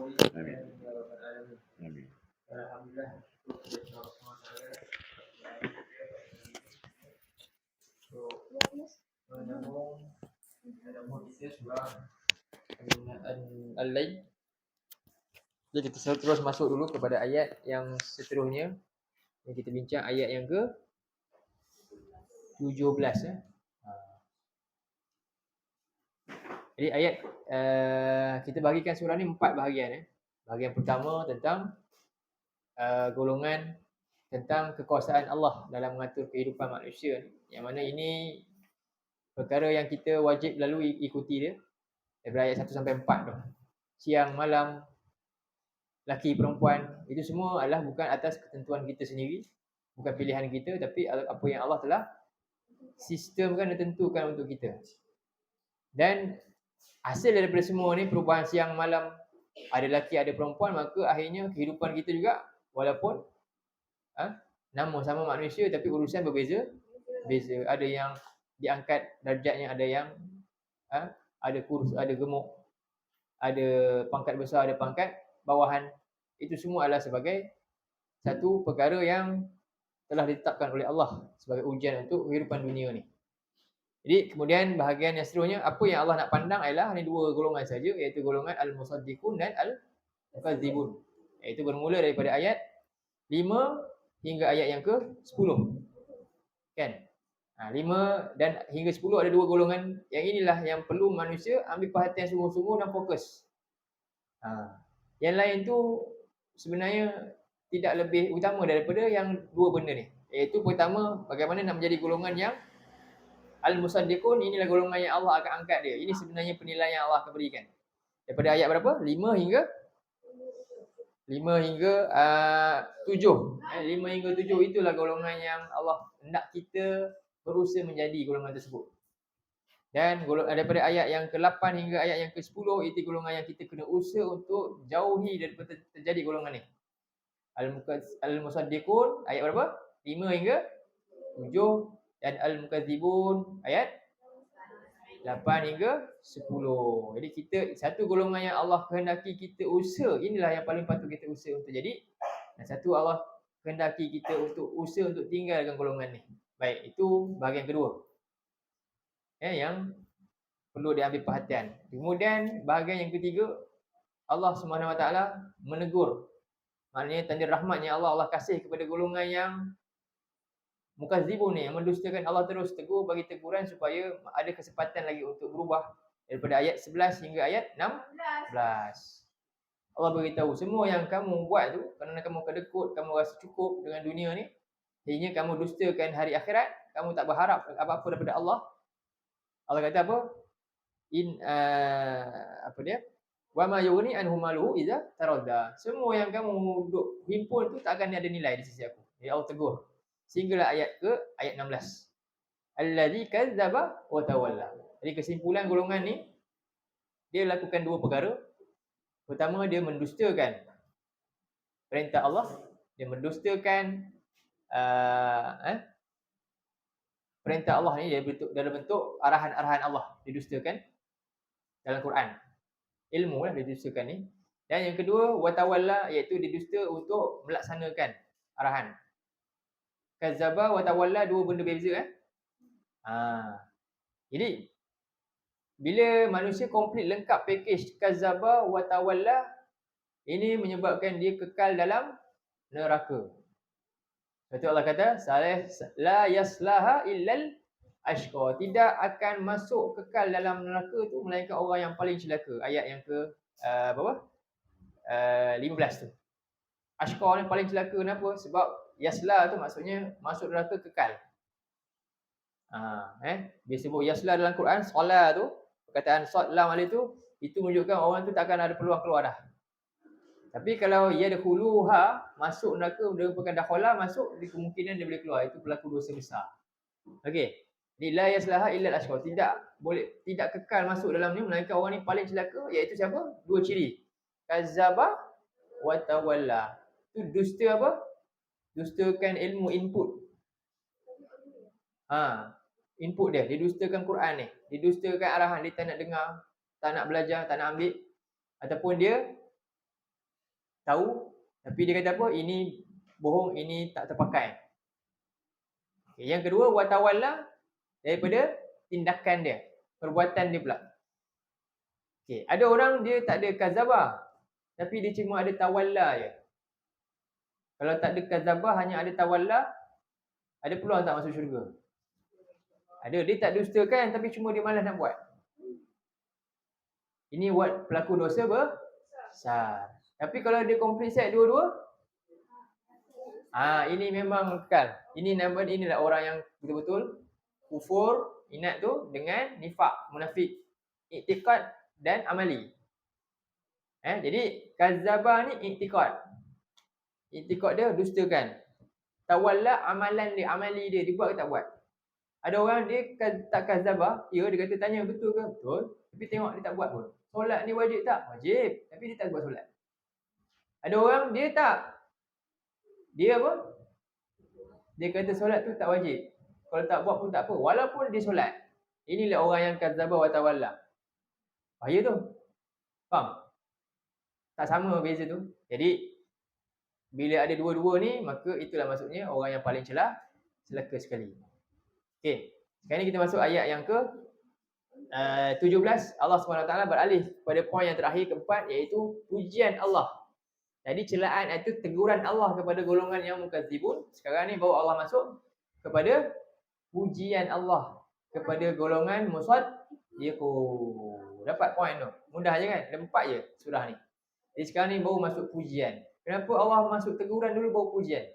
Amin. Amin. Alhamdulillah. So, menyambung kita surah Al-Lail. Jadi kita terus masuk dulu kepada ayat yang seterusnya. Yang kita bincang ayat yang ke 17 ya. Jadi ayat kita bahagikan surah ni 4 bahagian ya. Bahagian pertama tentang golongan tentang kekuasaan Allah dalam mengatur kehidupan manusia, yang mana ini perkara yang kita wajib lalui ikuti dia daripada ayat 1 sampai 4 tu. Siang malam, laki perempuan, itu semua adalah bukan atas ketentuan kita sendiri, bukan pilihan kita, tapi apa yang Allah telah sistemkan dan tentukan untuk kita. Dan hasil daripada semua ni, perubahan siang malam, ada laki ada perempuan, maka akhirnya kehidupan kita juga walaupun nama sama manusia tapi urusan berbeza. Ada yang diangkat darjatnya, ada yang ada kurus, ada gemuk, ada pangkat besar, ada pangkat bawahan. Itu semua adalah sebagai satu perkara yang telah ditetapkan oleh Allah sebagai ujian untuk kehidupan dunia ni. Jadi kemudian bahagian yang seterusnya, apa yang Allah nak pandang adalah hanya 2 golongan saja, iaitu golongan al-musaddiqun dan al-mukadzibun. Iaitu bermula daripada ayat 5 hingga ayat yang ke-10. Kan? 5 dan hingga 10 ada 2 golongan. Yang inilah yang perlu manusia ambil perhatian sungguh-sungguh dan fokus. Yang lain tu sebenarnya tidak lebih utama daripada yang 2 benda ni. Iaitu pertama, bagaimana nak menjadi golongan yang al-musaddiqun. Inilah golongan yang Allah akan angkat dia. Ini sebenarnya penilaian yang Allah akan berikan. Daripada ayat berapa? 5 hingga 7. 5 hingga 7 itulah golongan yang Allah hendak kita berusaha menjadi golongan tersebut. Dan daripada ayat yang ke-8 hingga ayat yang ke-10, itu golongan yang kita kena usaha untuk jauhi daripada terjadi golongan ni. Al-musaddiqun ayat berapa? 5 hingga 7, dan al-mukadzibun ayat 8 hingga 10. Jadi kita satu golongan yang Allah kehendaki kita usaha, inilah yang paling patut kita usaha untuk jadi. Dan satu Allah kehendaki kita untuk usaha untuk tinggalkan golongan ni. Baik, itu bahagian kedua. Yang perlu diambil perhatian. Kemudian bahagian yang ketiga, Allah SWT menegur. Maknanya tanda rahmatnya Allah kasih kepada golongan yang mukadzibun ni, yang mendustakan Allah, terus tegur, bagi teguran supaya ada kesempatan lagi untuk berubah daripada ayat 11 hingga ayat 16. Allah beritahu semua yang kamu buat tu kerana kamu kedekut, kamu rasa cukup dengan dunia ni, sehingga kamu dustakan hari akhirat, kamu tak berharap apa-apa daripada Allah. Allah kata apa? Wa ma yughni anhu maluhu idza taradda. Semua yang kamu duk himpun tu tak akan ada nilai di sisi aku. Ya Allah tegur. Sehinggalah ayat 16. Allazi kadzdzaba wa tawalla. Jadi kesimpulan golongan ni, dia lakukan 2 perkara. Pertama, dia mendustakan perintah Allah, dia mendustakan perintah Allah ni dalam bentuk arahan-arahan Allah, didustakan dalam Quran. Ilmu lah didustakan ni. Dan yang kedua, watawalla, iaitu didusta untuk melaksanakan arahan. Kadzaba wa tawalla, 2 benda berbeza. Jadi bila manusia komplit lengkap package kadzaba wa tawalla, ini menyebabkan dia kekal dalam neraka. Betul, Allah kata la yaslaha illal ashqa. Tidak akan masuk kekal dalam neraka tu melainkan orang yang paling celaka. Ayat yang ke 15 tu. Ashqa ni paling celaka. Kenapa? Sebab yasla tu maksudnya masuk neraka kekal. Dia sebut yasla dalam Quran, solat tu, perkataan sod lam alif tu, itu menunjukkan orang tu takkan ada peluang keluar dah. Tapi kalau yadkhuluha, masuk neraka, dia merupakan dakhala, masuk, kemungkinan dia boleh keluar. Itu pelaku dosa besar. Okey. Ni la yaslaha illa al-ashqa. Tidak kekal masuk dalam ni melainkan orang ni paling celaka, iaitu siapa? 2 ciri. Kadzaba wa tawalla. Tu dusta apa? Dustakan ilmu, input. Input dia dustakan Quran ni. Dia dustakan arahan, dia tak nak dengar, tak nak belajar, tak nak ambil. Ataupun dia tahu, tapi dia kata apa? Ini bohong, ini tak terpakai. Okay. Yang kedua, watawalla, daripada tindakan dia, perbuatan dia pula. Okay. Ada orang dia tak ada kazabah, tapi dia cuma ada tawalla je. Kalau tak ada kazabah, hanya ada tawalla, ada peluang tak masuk syurga? Ada. Dia tak dustakan, tapi cuma dia malas nak buat. Ini buat pelaku dosa besar. Tapi kalau dia complete set dua-dua, ini memang kekal. Inilah orang yang betul-betul kufur, inat tu, dengan nifak, munafik, iktikad dan amali. Jadi kazabah ni iktikad. Iktikad dia dustakan. Tawalla amalan dia, amali dia buat ke tak buat. Ada orang dia tak kazabah, dia kata tanya betul ke? Betul. Tapi tengok dia tak buat pun. Solat ni wajib tak? Wajib. Tapi dia tak buat solat. Ada orang dia tak. Dia apa? Dia kata solat tu tak wajib. Kalau tak buat pun tak apa. Walaupun dia solat. Inilah orang yang kazabah wa tawalla. Bahaya tu. Faham? Tak sama beza tu. Jadi bila ada dua-dua ni, maka itulah maksudnya orang yang paling celaka sekali. Okey. Sekarang ni kita masuk ayat yang ke 17. Allah SWT beralih pada poin yang terakhir keempat, iaitu pujian Allah. Jadi celaan itu teguran Allah kepada golongan yang mukadzibun. Sekarang ni baru Allah masuk kepada pujian Allah kepada golongan musaddiqun. Dapat poin tu. Mudah je kan? Ada 4 je surah ni. Jadi sekarang ni baru masuk pujian. Kenapa Allah masuk teguran dulu baru pujian?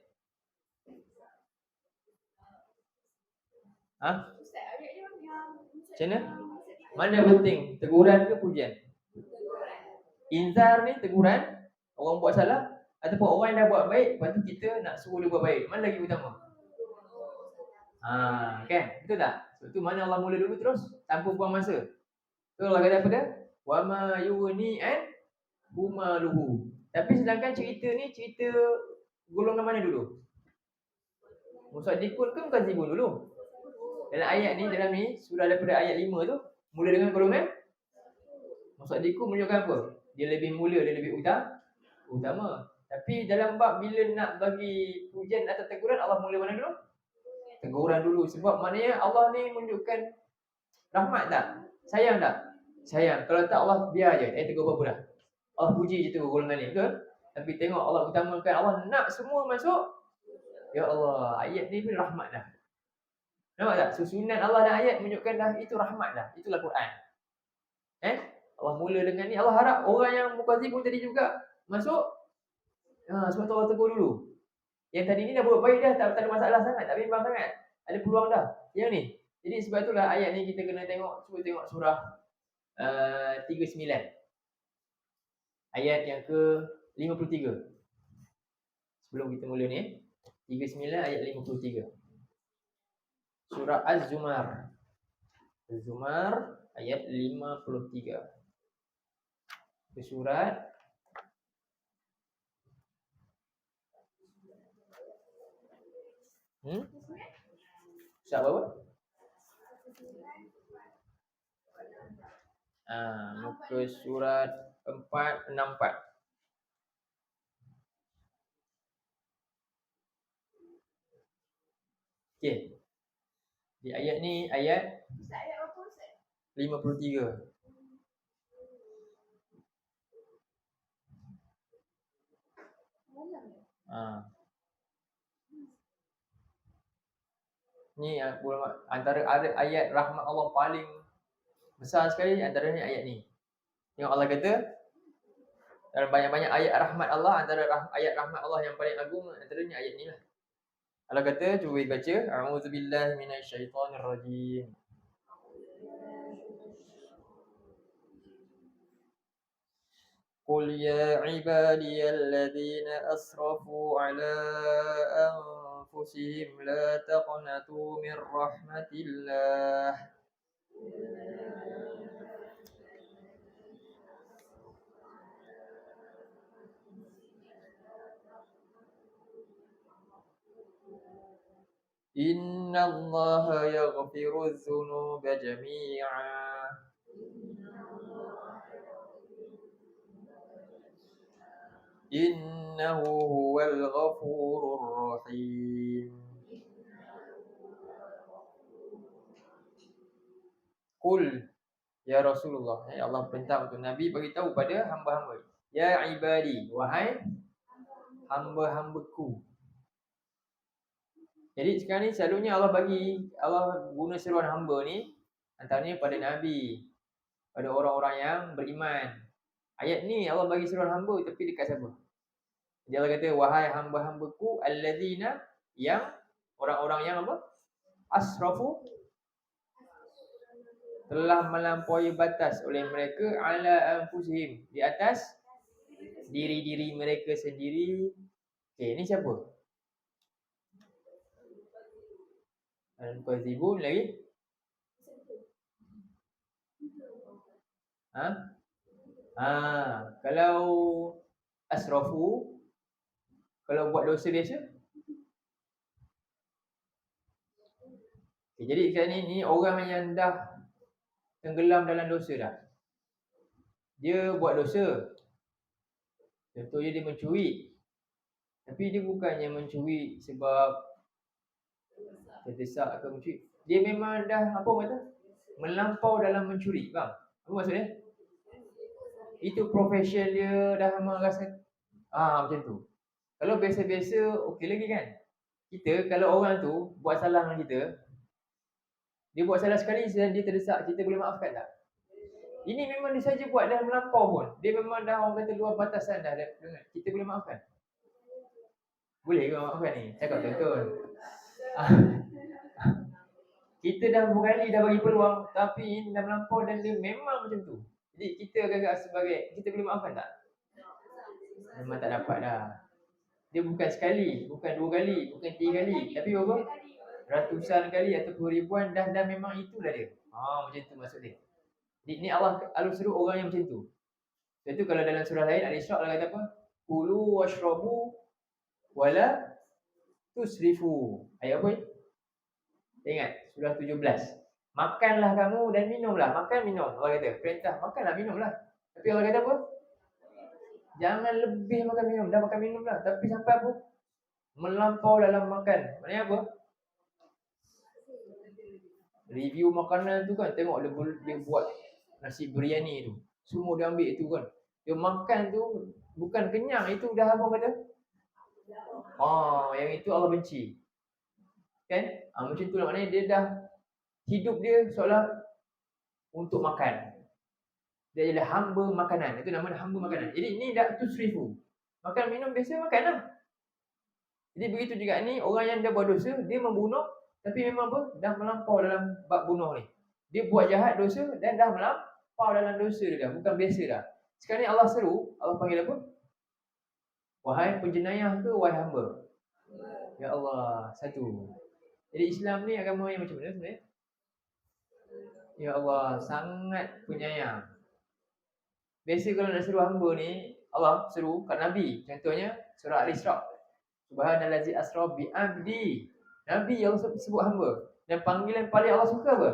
Macam mana? Mana penting? Teguran ke pujian? Inzar ni teguran, orang buat salah, ataupun orang yang dah buat baik, lepas tu kita nak suruh dia buat baik. Mana lagi utama? Kan? Betul tak? Sebab tu mana Allah mula dulu terus tanpa buang masa. Tu Allah kata apa dia? Wa ma yuni an humaluhu. Tapi sedangkan cerita ni cerita golongan mana dulu? Musaddiqun ke mukadzibun dulu? Dalam ayat ni, dalam ni surah daripada ayat 5 tu mula dengan golongan musaddiqun, menunjukkan apa? Dia lebih mulia, dia lebih utama. Tapi dalam bab bila nak bagi pujian atau teguran, Allah mula mana dulu? Teguran dulu. Sebab maknanya Allah ni menunjukkan rahmat tak? Sayang tak? Sayang. Kalau tak Allah biar je. Tegur apa dah? Allah puji je tu golongan ni. Betul? Tapi tengok Allah utamakan, Allah nak semua masuk. Ya Allah, ayat ni pun rahmat dah. Nampak tak? Susunan Allah dan ayat menunjukkan dah itu rahmat dah. Itulah Quran. Allah mula dengan ni. Allah harap orang yang mukadzibun tadi juga masuk. Sebab tu Allah tegur dulu. Yang tadi ni dah buat baik dah, tak ada masalah sangat, tak bimbang sangat. Ada peluang dah. Yang ni. Jadi sebab itulah ayat ni kita kena tengok, cuba tengok surah 39. Ayat yang ke 53. Sebelum kita mula ni, 39 ayat 53. Surah Az-Zumar. Az-Zumar ayat 53. Surat Surat apa? Muka surat 464. Okey. Di ayat ni ayat 53. Ni antara ayat rahmat Allah paling besar sekali, antaranya ayat ni. Tengok Allah kata dalam banyak-banyak ayat rahmat Allah, antara ayat rahmat Allah yang paling agung antaranya ayat ni lah. Allah kata, cuba baca, a'udzubillahi minasyaitonirrajim. Qul ya ibadiyalladzina asrafu ala anfusihim la taqnatu min rahmatillah. Innallaha yaghfiru dzunuba jami'a. innahu huwal ghafurur rahim. Qul ya Rasulullah, Allah perintah untuk Nabi bagi tahu pada hamba-hamba. Ya ibadi, wahai hamba-hambaku. Jadi sekarang ni selalunya Allah guna seruan hamba ni antaranya pada Nabi, pada orang-orang yang beriman. Ayat ni Allah bagi seruan hamba tapi dekat siapa? Dia Allah kata wahai hamba-hambaku allazina, yang orang-orang yang apa? Asrafu, telah melampaui batas oleh mereka ala anfusihim, di atas diri-diri mereka sendiri. Okey, ni siapa? Al-Qazibun lagi? Kalau asrafu, kalau buat dosa biasa. Okay, jadi sekarang ni orang yang dah tenggelam dalam dosa dah. Dia buat dosa. Contohnya dia mencuri. Tapi dia bukannya mencuri sebab terdesak atau mencuri. Dia memang dah melampau dalam mencuri, faham? Apa maksudnya? Itu profession dia, dah merasa macam tu. Kalau biasa-biasa okey lagi kan. Kita kalau orang tu buat salah dengan kita, dia buat salah sekali dan dia terdesak, kita boleh maafkan tak? Ini memang dia saja buat dah melampau pun. Dia memang dah orang kata luar batasan dah dengan. Kita boleh maafkan? Boleh ke maafkan ni? Cakap betul. Kita dah berkali dah bagi peluang tapi ini dah melampau dan dia memang macam tu. Jadi kita agak sebagai, kita boleh maafkan tak? Memang tak dapat dah. Dia bukan sekali, bukan dua kali, bukan tiga kali, tapi berapa? Ratusan kali ataupun ribuan dah memang itulah dia. Macam tu maksud dia. Jadi ni Allah seru orang yang macam tu. Itu kalau dalam surah lain Al-Isra Allah kata apa? Kulu washrabu wala tusrifu. Ayat apa ni? Ingat surah 17. Makanlah kamu dan minumlah. Makan minum. Allah kata perintah makanlah minumlah. Tapi Allah kata apa? Jangan lebih makan minum. Dah makan minum lah. Tapi sampai apa? Melampau dalam makan. Maksudnya apa? Review makanan tu kan. Tengok dia buat nasi biryani tu. Semua dia ambil tu kan. Dia makan tu bukan kenyang. Itu dah apa kata? Yang itu Allah benci. Kan? Macam tu lah. Maknanya dia dah hidup dia seolah untuk makan. Dia adalah hamba makanan. Itu nama hamba makanan. Jadi ni dah tusrifu. Makan minum biasa makan lah. Jadi begitu juga ni orang yang dah buat dosa, dia membunuh tapi memang apa? Dah melampau dalam bab bunuh ni. Dia buat jahat dosa dan dah melampau dalam dosa dia dah. Bukan biasa dah. Sekarang ni Allah seru, Allah panggil apa? Wahai penjenayah ke wahai hamba? Ya Allah, satu. Jadi Islam ni agama yang macam mana sebenarnya? Ya Allah, sangat penyayang. Biasa kalau nak seru hamba ni, Allah seru kat Nabi. Contohnya surah Al-Isra. Subhanallazi asra bi abdi. Nabi Allah sebut hamba. Dan panggilan paling Allah suka apa?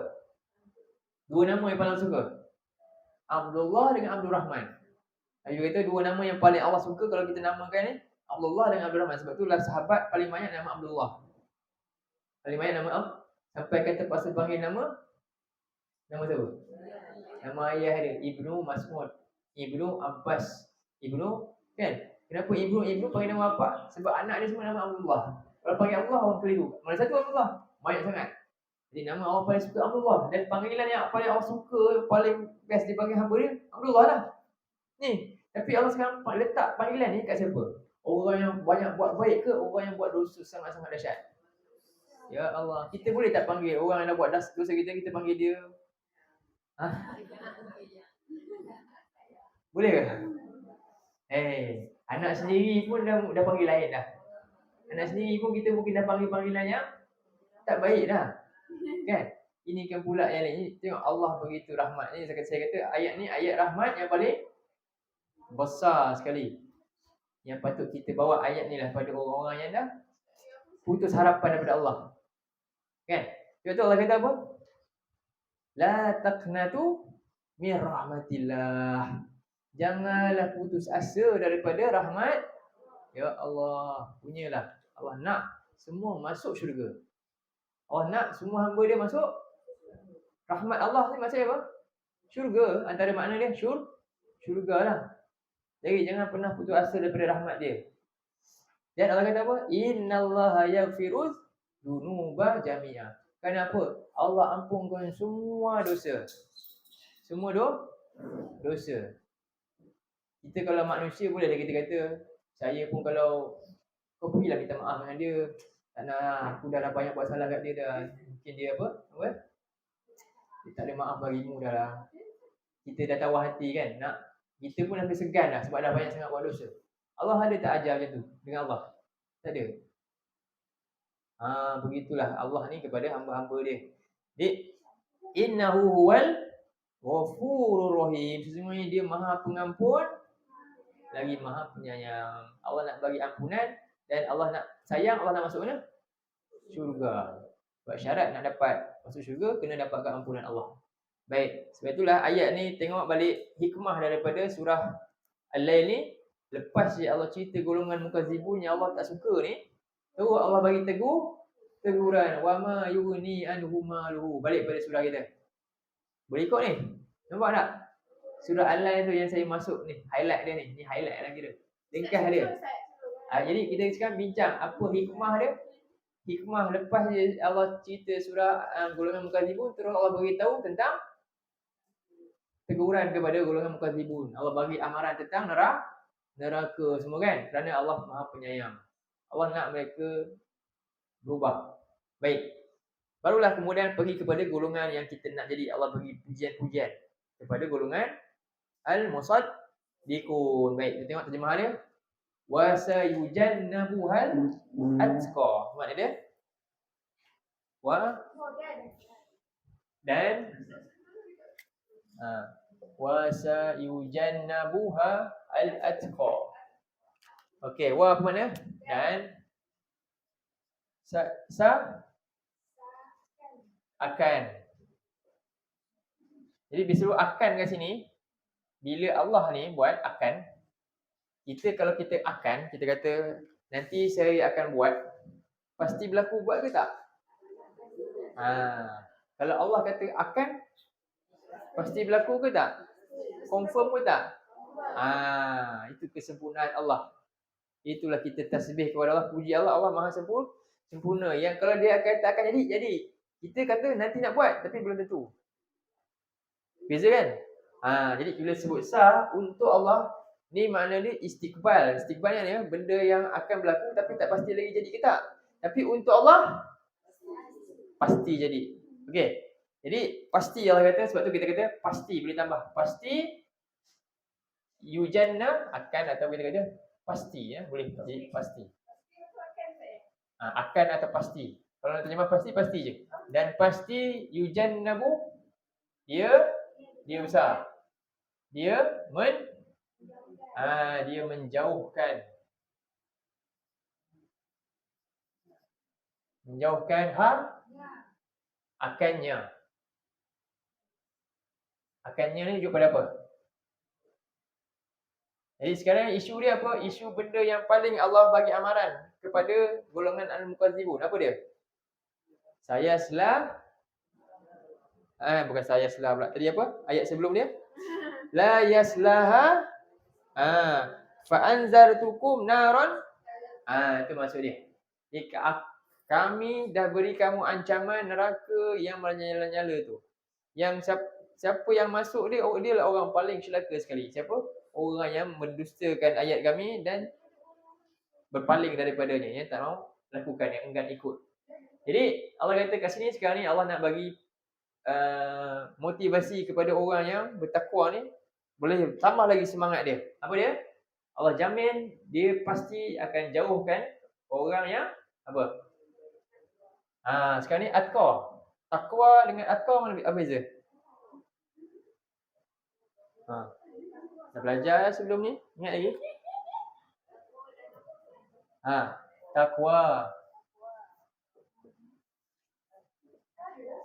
Dua nama yang paling Allah suka. Abdullah dengan Abdul Rahman. Nabi kata dua nama yang paling Allah suka kalau kita namakan ni Abdullah dengan Abdul Rahman. Sebab itulah sahabat paling banyak nama Abdullah. Paling banyak nama Allah. Sampai kata pasal panggil nama siapa? Nama ayah dia Ibnu Mas'ud, Ibnu Abbas, Ibnu kan? Kenapa Ibnu panggil nama apa? Sebab anak dia semua nama Abdullah. Kalau panggil Allah orang keliru. Mana satu Abdullah? Banyak sangat. Jadi nama Allah paling suka Abdullah. Dan panggilan yang paling Allah suka, paling best dipanggil hamba dia Abdullah lah. Ni. Tapi Allah sekarang letak panggilan ni kat siapa? Orang yang banyak buat baik ke orang yang buat dosa sangat-sangat dahsyat? Ya Allah. Kita boleh tak panggil orang yang dah buat dosa kita panggil dia? Boleh ke? Anak sendiri pun dah panggil lain dah. Anak sendiri pun kita mungkin dah panggil panggilan yang tak baik dah. Kan? Ini kan pula yang lain. Tengok Allah begitu rahmat ni. Saya kata ayat ni ayat rahmat yang paling besar sekali. Yang patut kita bawa ayat ni lah pada orang-orang yang dah putus harapan daripada Allah. Kan? Sebab tu Allah kata apa? La taqnatu min rahmatillah. Janganlah putus asa daripada rahmat. Ya Allah, punyalah. Allah nak semua masuk syurga. Allah nak semua hamba dia masuk rahmat Allah ni maksudnya apa? Syurga. Antara makna dia syurga lah. Jadi jangan pernah putus asa daripada rahmat dia. Dan Allah kata apa? Innallaha yaghfiruz dzunuba jami'a. Kenapa? Allah ampunkan semua dosa. Semua dosa. Kita kalau manusia boleh kita kata, saya pun kalau kau pergilah minta maaf dengan dia. Tak nak, aku dah banyak buat salah kat dia dah. Mungkin dia apa? Dia tak ada maaf bagimu dah lah. Kita dah tahu hati kan. Kita pun hampir segan dah sebab dah banyak sangat buat dosa. Allah ada tak ajar macam tu dengan Allah? Tak ada. Begitulah Allah ni kepada hamba-hamba dia. Jadi innahu huwal ghafurur rahim. Sesungguhnya dia Maha Pengampun lagi Maha Penyayang. Allah nak bagi ampunan dan Allah nak sayang, Allah nak masuk mana? Syurga. Sebab syarat nak dapat masuk syurga kena dapatkan ampunan Allah. Baik, sebab itulah ayat ni tengok balik hikmah daripada surah Al-Lail ni. Lepas je Allah cerita golongan mukazibun yang Allah tak suka ni, terus Allah bagi teguran, wa ma yughni anhu maluhu. Balik pada surah kita. Boleh ikut ni? Nampak tak? Surah Al-Lail tu yang saya masuk ni, highlight dia ni. Ni highlight lah kira. Ringkas dia. Jadi kita sekarang bincang apa hikmah dia. Hikmah lepas je Allah cerita surah golongan mukazibun, terus Allah beritahu tentang teguran kepada golongan mukazibun. Allah bagi amaran tentang neraka semua kan. Kerana Allah Maha Penyayang. Allah nak mereka berubah. Baik. Barulah kemudian pergi kepada golongan yang kita nak jadi. Allah bagi pujian-pujian kepada golongan Al-Musaddiqun. Baik, kita tengok terjemahan dia. Wa sayujannabuhal atqa. Makna dia wa sayujannabuha al-atqa. Okey, wa apa makna? Dan akan. Jadi disuruh akan kat sini. Bila Allah ni buat akan, kita kalau kita akan, kita kata nanti saya akan buat, pasti berlaku buat ke tak? Kalau Allah kata akan, pasti berlaku ke tak? Confirm ke tak? Itu kesempurnaan Allah. Itulah kita tasbih kepada Allah, puji Allah. Allah Maha sempurna. Yang kalau dia kata akan jadi. Kita kata nanti nak buat tapi belum tentu. Beza kan? Jadi bila sebut sah untuk Allah, ni makna dia istiqbal. Istiqbalnya ni benda yang akan berlaku tapi tak pasti lagi jadi ke tak. Tapi untuk Allah pasti jadi. Okey. Jadi pasti Allah kata, sebab tu kita kata pasti, boleh tambah pasti yujanna akan, atau kita kata pasti boleh jadi pasti. Akan atau pasti. Kalau nak terjemah pasti je. Dan pasti yujannabu dia besar. Dia menjauhkan akannya. Akannya ni rujuk pada apa? Jadi sekarang isu dia apa? Isu benda yang paling Allah bagi amaran kepada golongan al-mukadzibun. Apa dia? Bukan saya selah pula. Tadi apa? Ayat sebelum dia? La yaslaha fa anzartukum naron. Itu maksud dia. Kami dah beri kamu ancaman neraka yang menyala-nyala tu. Yang siapa yang masuk dia lah orang paling celaka sekali. Siapa? Orang yang mendustakan ayat kami dan berpaling daripadanya, yang tak mau lakukan, yang enggan ikut. Jadi Allah kata kat sini sekarang ni Allah nak bagi motivasi kepada orang yang bertakwa ni, boleh tambah lagi semangat dia. Apa dia? Allah jamin dia pasti akan jauhkan orang yang apa? Sekarang ni atqa. Takwa dengan atqa mana beza? Dah belajar sebelum ni? Ingat lagi? Takwa.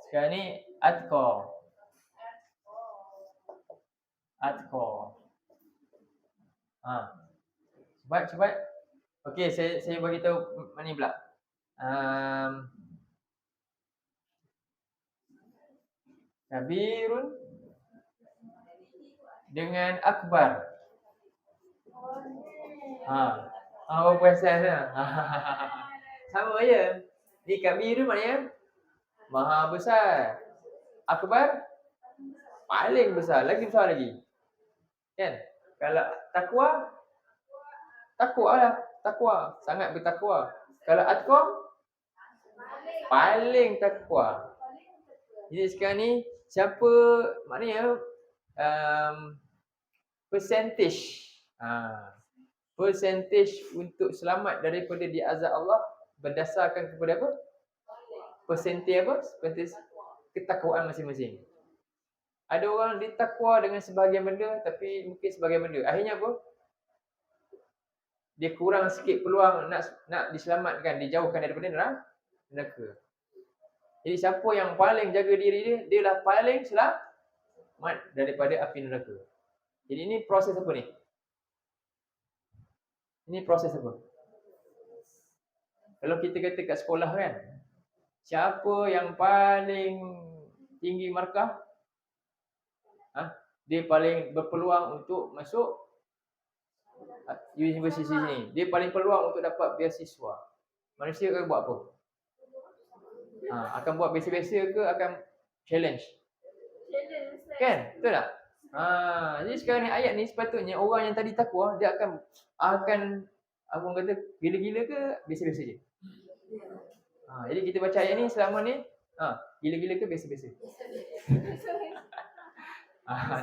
Sekarang ni atqa. Cepat. Okey, saya bagi tahu mana pula. Kabirun dengan akbar. Oh, puasan dah. Sama je. Ni kabirun maknanya maha besar. Akbar paling besar, lagi besar lagi. Kan? Kalau takwa, sangat bertakwa. Kalau atqa paling takwa. Jadi sekarang ni siapa maknanya percentage percentage untuk selamat daripada diazab Allah berdasarkan kepada apa? Percentage ketakwaan masing-masing. Ada orang ditakwa dengan sebahagian benda tapi mungkin sebahagian benda. Akhirnya apa? Dia kurang sikit peluang nak diselamatkan, dijauhkan daripada neraka. Jadi siapa yang paling jaga diri dia lah paling selamat daripada api neraka. Jadi ini proses apa ni? Ini proses apa? Kalau kita kata kat sekolah kan, siapa yang paling tinggi markah? Dia paling berpeluang untuk masuk universiti ni. Dia paling peluang untuk dapat beasiswa. Manusia akan buat apa? Akan buat biasa-biasa ke akan challenge? Kan? Betul tak? Jadi sekarang ni ayat ni sepatutnya orang yang tadi takwa dia akan abang kata gila-gila ke biasa-biasa je. Jadi kita baca ayat ni selama ni gila-gila ke biasa-biasa.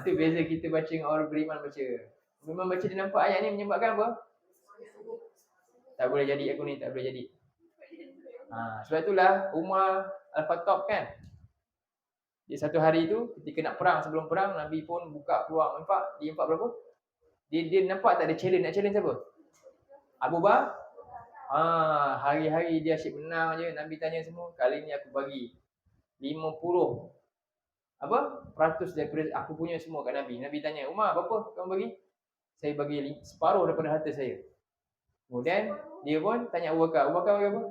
Tu beza kita baca dengan orang beriman baca. Beriman baca dia nampak ayat ni menyebabkan apa? Tak boleh jadi aku ni, tak boleh jadi. Sebab itulah Umar Al-Khattab kan. Dia satu hari tu ketika nak perang, sebelum perang Nabi pun buka peluang infak. Dia infak berapa? Dia nampak tak ada challenge. Nak challenge siapa? Abu Bakar. Hari-hari dia asyik menang je. Nabi tanya semua, kali ni aku bagi 50 peratus daripada aku punya semua kat Nabi. Nabi tanya, Umar berapa kamu bagi? Saya bagi separuh daripada harta saya. Kemudian dia pun tanya Abu Bakar bagi apa?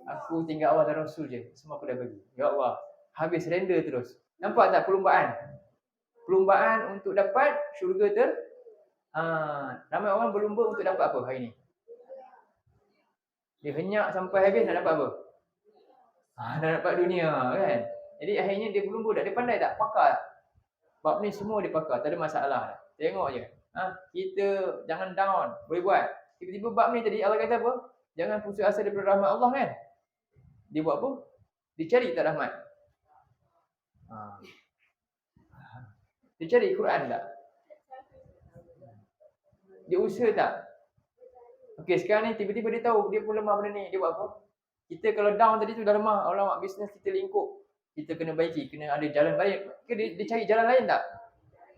Aku tinggal Allah dan Rasul je, semua aku dah bagi. Ya Allah, habis render terus. Nampak tak perlumbaan? Perlumbaan untuk dapat syurga ramai orang berlumba untuk dapat apa hari ni? Dia henyak sampai habis nak dapat apa? Nak dapat dunia kan? Jadi akhirnya dia berlumba tak? Dia pandai tak? Pakar tak? Bab ni semua dia pakar, tak ada masalah. Tengok je. Kita jangan down, boleh buat. Tiba-tiba bab ni tadi Allah kata apa? Jangan putus asa daripada rahmat Allah kan? Dia buat apa? Dia cari tak rahmat? Dia cari Quran tak? Dia usaha tak? Okey, sekarang ni tiba-tiba dia tahu dia pun lemah benda ni. Dia buat apa? Kita kalau down tadi tu dah lemah, alamak bisnes kita lingkup. Kita kena baiki, kena ada jalan baik. Dia cari jalan lain tak?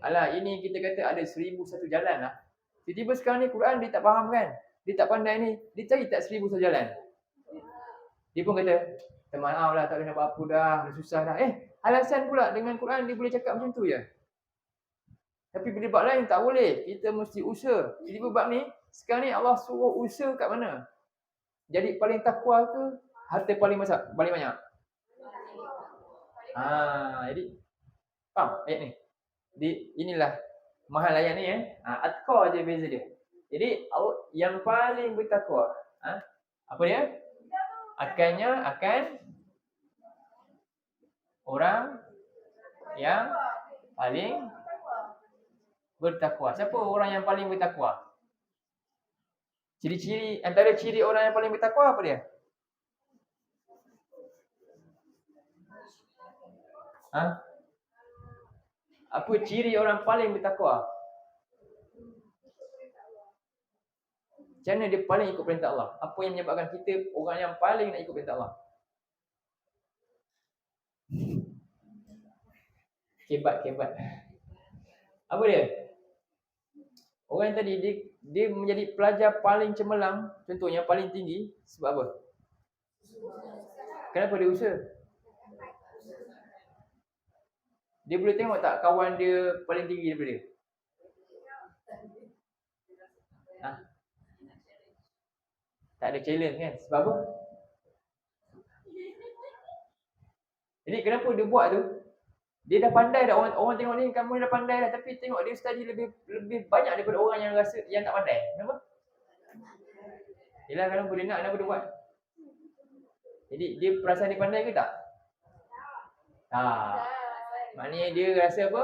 Alah, ini kita kata ada 1001 jalan lah. Tiba-tiba sekarang ni Quran dia tak faham kan? Dia tak pandai ni. Dia cari tak 1001 jalan? Dia pun kata, maaf lah, tak boleh nak buat apa dah susah dah. Alasan pula dengan Quran dia boleh cakap macam tu je. Tapi bila bab lain tak boleh. Kita mesti usaha. Tiba-tiba bab ni, sekarang ni Allah suruh usaha kat mana? Jadi paling takwa ke harta paling banyak? Jadi faham ayat ni? Inilah mahal ayat ni atqa je beza dia. Jadi yang paling bertakwa apa dia? Akan orang yang paling bertakwa. Siapa orang yang paling bertakwa? Ciri-ciri, antara ciri orang yang paling bertakwa apa dia? Apa ciri orang paling bertakwa? Macam mana dia paling ikut perintah Allah? Apa yang menyebabkan kita orang yang paling nak ikut perintah Allah? Kebat. Apa dia? Orang yang tadi dia menjadi pelajar paling cemerlang, contohnya paling tinggi sebab apa? Kenapa dia usaha? Dia boleh tengok tak kawan dia paling tinggi daripada dia? Tak ada challenge kan? Sebab apa? Jadi kenapa dia buat tu? Dia dah pandai dah, orang tengok ni kamu dah pandai dah, tapi tengok dia study lebih banyak daripada orang yang rasa yang tak pandai. Kenapa? Yelah, kalau dia nak, kenapa dia buat? Jadi dia perasan dia pandai ke tak? Maknanya dia rasa apa?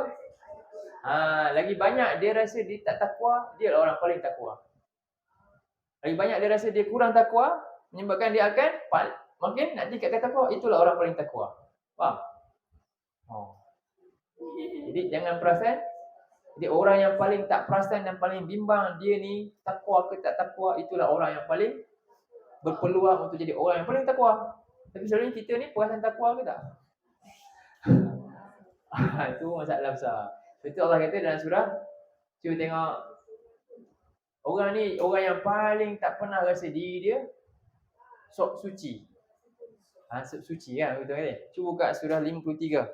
Lagi banyak dia rasa dia tak takwa, dia lah orang paling takwa. Lagi banyak dia rasa dia kurang takwa, menyebabkan dia akan makin nak tingkatkan takwa, itulah orang paling takwa. Faham? Jadi jangan perasan. Jadi orang yang paling tak perasan dan paling bimbang dia ni takwa ke tak takwa, itulah orang yang paling berpeluang untuk jadi orang yang paling takwa. Tapi selalunya kita ni perasan takwa ke tak? Itu masalah besar. Itu Allah kata dalam surah, cuba tengok, orang ni orang yang paling tak pernah rasa diri dia sok suci. Sok suci kan, betul kan? Cuba buka surah 53.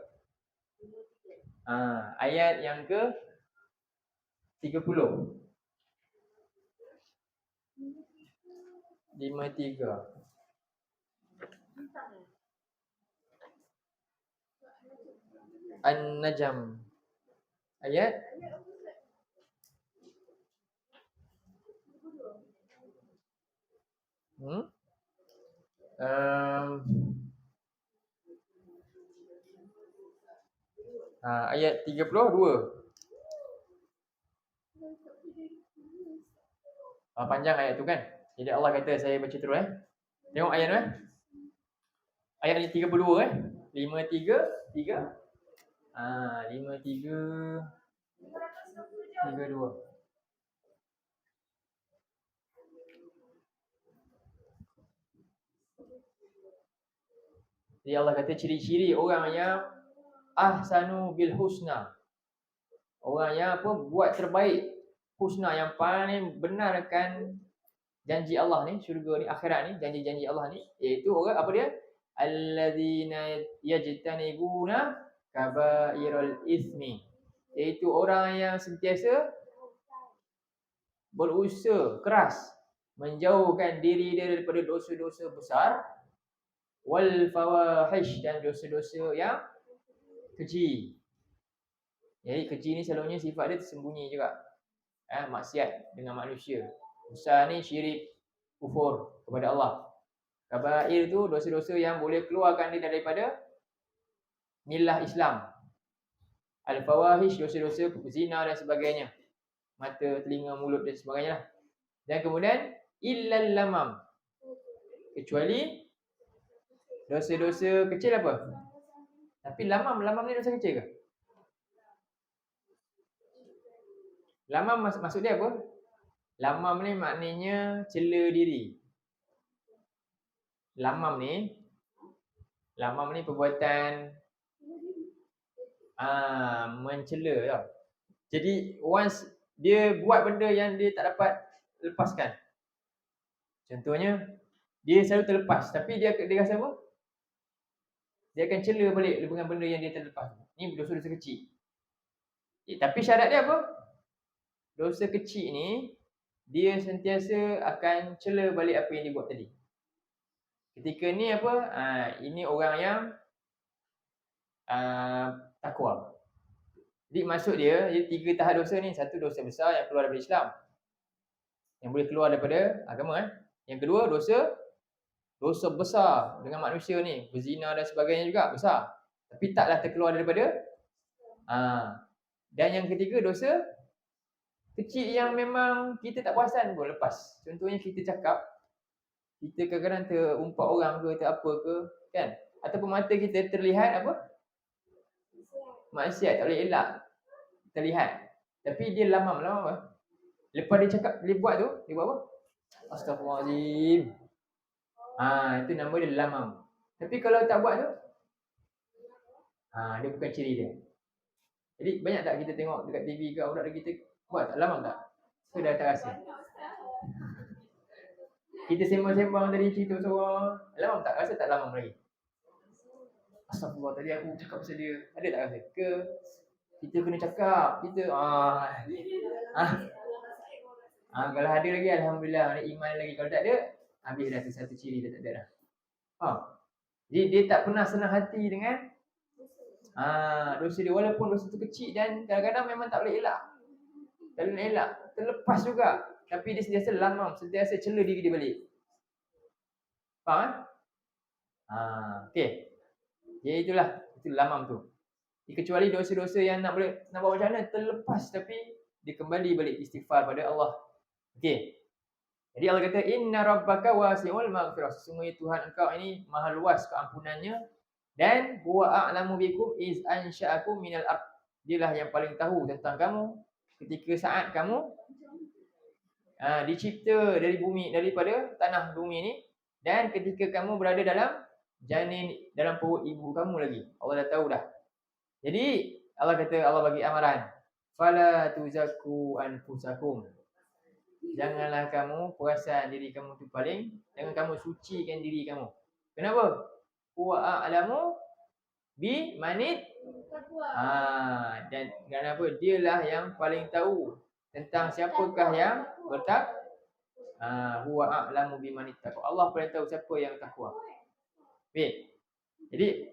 Ayat yang ke 30. 53. An-Najm. Ayat ayat 32. Panjang ayat tu kan. Jadi Allah kata, saya baca terus Tengok ayat tu Ayat ni 32 53 3 53 32. Jadi Allah kata ciri-ciri orang yang ahsanu bil husna. Orang yang buat terbaik, husna, yang paling benarkan janji Allah ni, syurga ni, akhirat ni, janji-janji Allah ni, iaitu orang apa dia? Alladzina yajtanibuna kabairal ismi. Iaitu orang yang sentiasa berusaha keras menjauhkan diri dia daripada dosa-dosa besar, wal fawahish, dan dosa-dosa yang keji. Jadi keji ni selalunya sifat dia tersembunyi juga. Maksiat dengan manusia. Besar ni syirik, kufur kepada Allah. Kabair tu dosa-dosa yang boleh keluarkan dia daripada milah Islam. Al-fawahish, dosa-dosa zina dan sebagainya. Mata, telinga, mulut dan sebagainya. Dan kemudian illal lamam. Kecuali dosa-dosa kecil apa? Tapi lamam ni dosa kecil ke? Lamam maksud dia apa? Lamam ni maknanya cela diri. Lamam ni perbuatan mencela tau. Jadi once dia buat benda yang dia tak dapat lepaskan. Contohnya dia selalu terlepas, tapi dia rasa apa? Dia akan cela balik dengan benda yang dia terlepas. Ni dosa-dosa kecil. Tapi syarat dia apa? Dosa kecil ni dia sentiasa akan cela balik apa yang dia buat tadi. Ketika ni apa? Ini orang yang takwa. Jadi maksud dia 3 tahap dosa ni. Satu, dosa besar yang keluar daripada Islam, yang boleh keluar daripada agama. Yang kedua, dosa besar dengan manusia ni, berzina dan sebagainya juga besar, tapi taklah terkeluar daripada. Dan yang ketiga, dosa kecil yang memang kita tak perasan pun lepas. Contohnya kita cakap, kita kadang-kadang terumpat orang ke, apa ke, kan? Ataupun mata kita terlihat apa? Maksiat, tak boleh elak, terlihat. Tapi dia lamam apa? Lepas dia cakap, dia buat apa? Astaghfirullahaladzim. Itu nama dia lamam. Tapi kalau tak buat tu, dia bukan ciri dia. Jadi banyak tak kita tengok dekat TV ke, budak kita buat tak? Lamam tak? Ke dah tak rasa? Kita sembang-sembang tadi, cerita seorang, lamam tak? Rasa tak lamam lagi? Astagfirullah, tadi aku cakap pasal dia. Ada tak rasa? Ke kita kena cakap, kita Kalau ada lagi alhamdulillah, ada iman lagi. Kalau tak ada, habis dah tu satu ciri dia tak ada dah. Jadi dia tak pernah senang hati dengan dosa dia, walaupun dosa tu kecil dan kadang-kadang memang tak boleh elak. Tak boleh elak, terlepas juga. Tapi dia sentiasa lamam, sentiasa cela diri dia balik. Faham? Okey. Jadi itulah, itu lamam tu. Kecuali dosa-dosa yang nak buat macam mana terlepas, tapi dia kembali balik istighfar pada Allah. Okey. Jadi Allah kata inna rabbaka wasi'ul maghfirah. Sesungguhnya Tuhan engkau ini maha luas keampunannya, dan huwa a'lamu bikum iz ansha'akum minal ard. Dialah yang paling tahu tentang kamu ketika saat kamu dicipta dari bumi, daripada tanah bumi ini, dan ketika kamu berada dalam janin, dalam perut ibu kamu lagi. Allah dah tahu dah. Jadi Allah kata, Allah bagi amaran, fala tuzakku anfusakum. Janganlah kamu perasan diri kamu tu paling, jangan kamu sucikan diri kamu. Kenapa? Huwa a'lamu bi manit dan kenapa? Dialah yang paling tahu tentang siapakah yang huwa a'lamu bi manit taqwa. Allah paling tahu siapa yang takwa. Baik. Jadi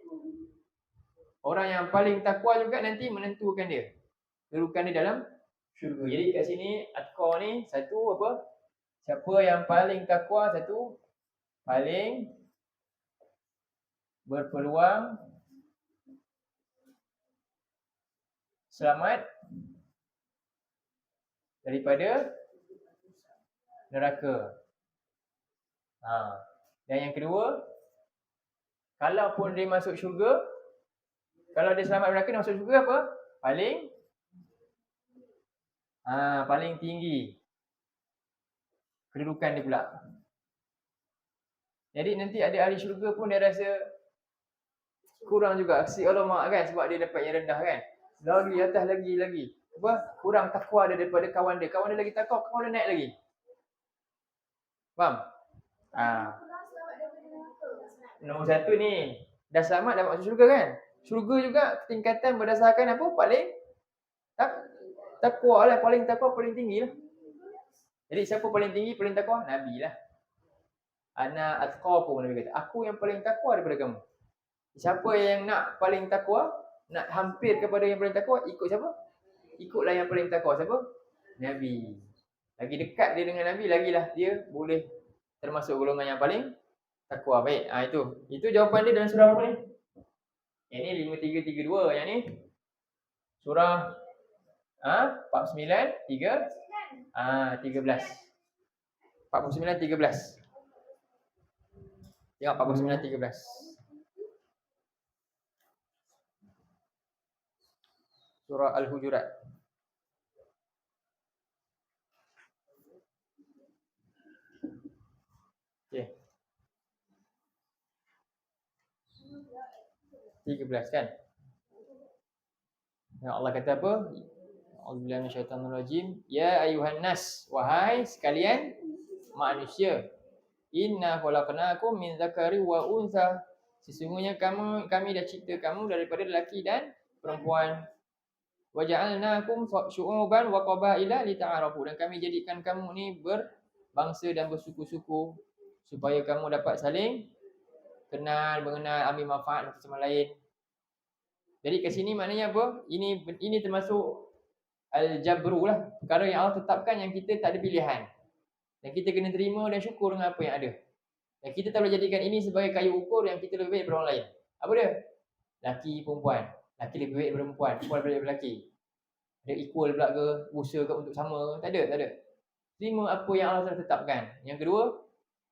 orang yang paling takwa juga nanti menentukan dia kedudukan dia dalam syurga. Jadi kat sini atqa ni satu apa? Siapa yang paling takwa, satu paling berpeluang selamat daripada neraka. Dan yang kedua, kalaupun dia masuk syurga, kalau dia selamat neraka, dia masuk syurga apa? Paling tinggi kedudukan dia pula. Jadi nanti ada ahli syurga pun dia rasa kurang juga. Si alamak kan, sebab dia dapat yang rendah kan. Lagi atas lagi. Apa? Kurang takwa dia daripada kawan dia. Kawan dia lagi takwa, kawan dia naik lagi. Faham? Nombor satu ni dah selamat, dah masuk syurga kan. Syurga juga tingkatan berdasarkan apa? Paling takwa lah. Paling takwa paling tinggi lah. Jadi siapa paling tinggi, paling takwa? Nabi lah. Ana atqakum, Nabi kata, aku yang paling takwa daripada kamu. Siapa yang nak paling takwa, nak hampir kepada yang paling takwa, ikut siapa? Ikutlah yang paling takwa. Siapa? Nabi. Lagi dekat dia dengan Nabi, lagilah dia boleh termasuk golongan yang paling takwa. Baik, itu jawapan dia dalam surah apa ni? Yang ni 5332, yang ni surah 49 13. 49 13. Tengok 49 13. Surah Al-Hujurat. Okey. 13 kan? Yang Allah kata apa? A'udzubillahi minasyaitonirrajim. Ya ayuhan nas, wahai sekalian manusia. Inna khalaqnakum min dzakari wa untha. Sesungguhnya kami dah cipta kamu daripada lelaki dan perempuan. Wa ja'alnakum syu'uban wa qabaila lita'arafu. Dan kami jadikan kamu ni berbangsa dan bersuku-suku supaya kamu dapat saling kenal, mengenal, ambil manfaat satu sama lain. Jadi kat sini maknanya apa? Ini termasuk al-jabru lah. Perkara yang Allah tetapkan yang kita tak ada pilihan. Dan kita kena terima dan syukur dengan apa yang ada. Dan kita tak boleh jadikan ini sebagai kayu ukur yang kita lebih baik daripada orang lain. Apa dia? Laki, perempuan. Laki lebih baik daripada perempuan, perempuan lebih baik daripada lelaki. Ada equal pula ke? Usaha ke untuk sama? Tak ada. Terima apa yang Allah telah tetapkan. Yang kedua,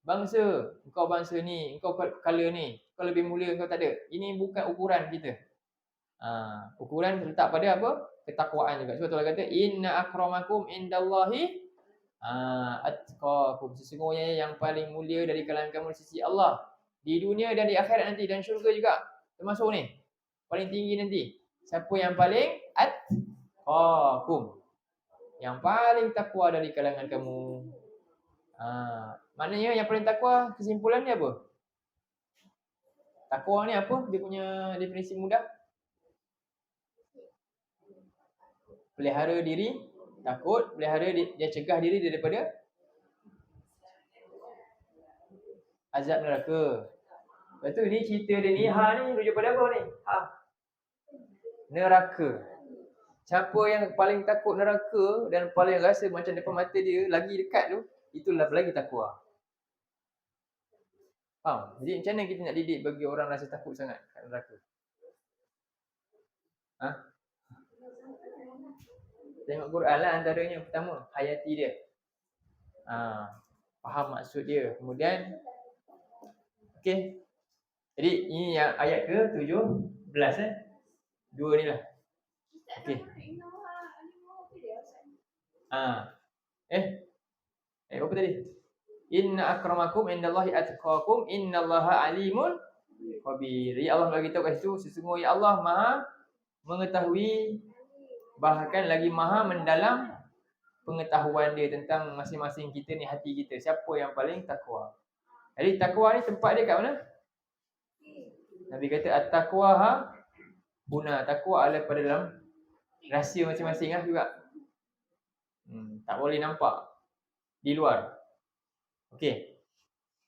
bangsa. Engkau bangsa ni, engkau color ni, engkau lebih mulia, engkau tak ada. Ini bukan ukuran kita. Ukuran terletak pada apa? Ketakwaan juga. Sebab Allah kata inna akramakum indallahi atqakum. Sesungguhnya yang paling mulia dari kalangan kamu di sisi Allah di dunia dan di akhirat nanti, dan syurga juga termasuk ni. Paling tinggi nanti. Siapa yang paling atqakum? Yang paling takwa dari kalangan kamu. Maknanya yang paling takwa, kesimpulannya apa? Takwa ni apa? Dia punya definisi mudah. Pelihara diri Takut, pelihara dia cegah diri daripada azab neraka. Lepas tu ni cerita dia ni, ni rujuk pada apa ni? Neraka. Siapa yang paling takut neraka dan paling rasa macam depan mata dia lagi dekat tu, itulah lagi takwa. Faham? Jadi macam mana kita nak didik bagi orang rasa takut sangat kat neraka? Tengok Quran lah antaranya. Pertama, hayati dia. Faham maksud dia. Kemudian, okey. Jadi ini yang ayat ke-17 Dua ni lah. Okey. Apa tadi? Inna akramakum indallahi atqakum innallaha alimun khabir. Ya Allah bagi tahu kat situ sesungguhnya Allah Maha mengetahui, bahkan lagi Maha mendalam pengetahuan dia tentang masing-masing kita ni, hati kita. Siapa yang paling takwa? Jadi takwa ni tempat dia kat mana? Nabi kata at-taqwa huna. Takwa ada pada dalam rahsia masing-masing juga. Tak boleh nampak di luar. Okey.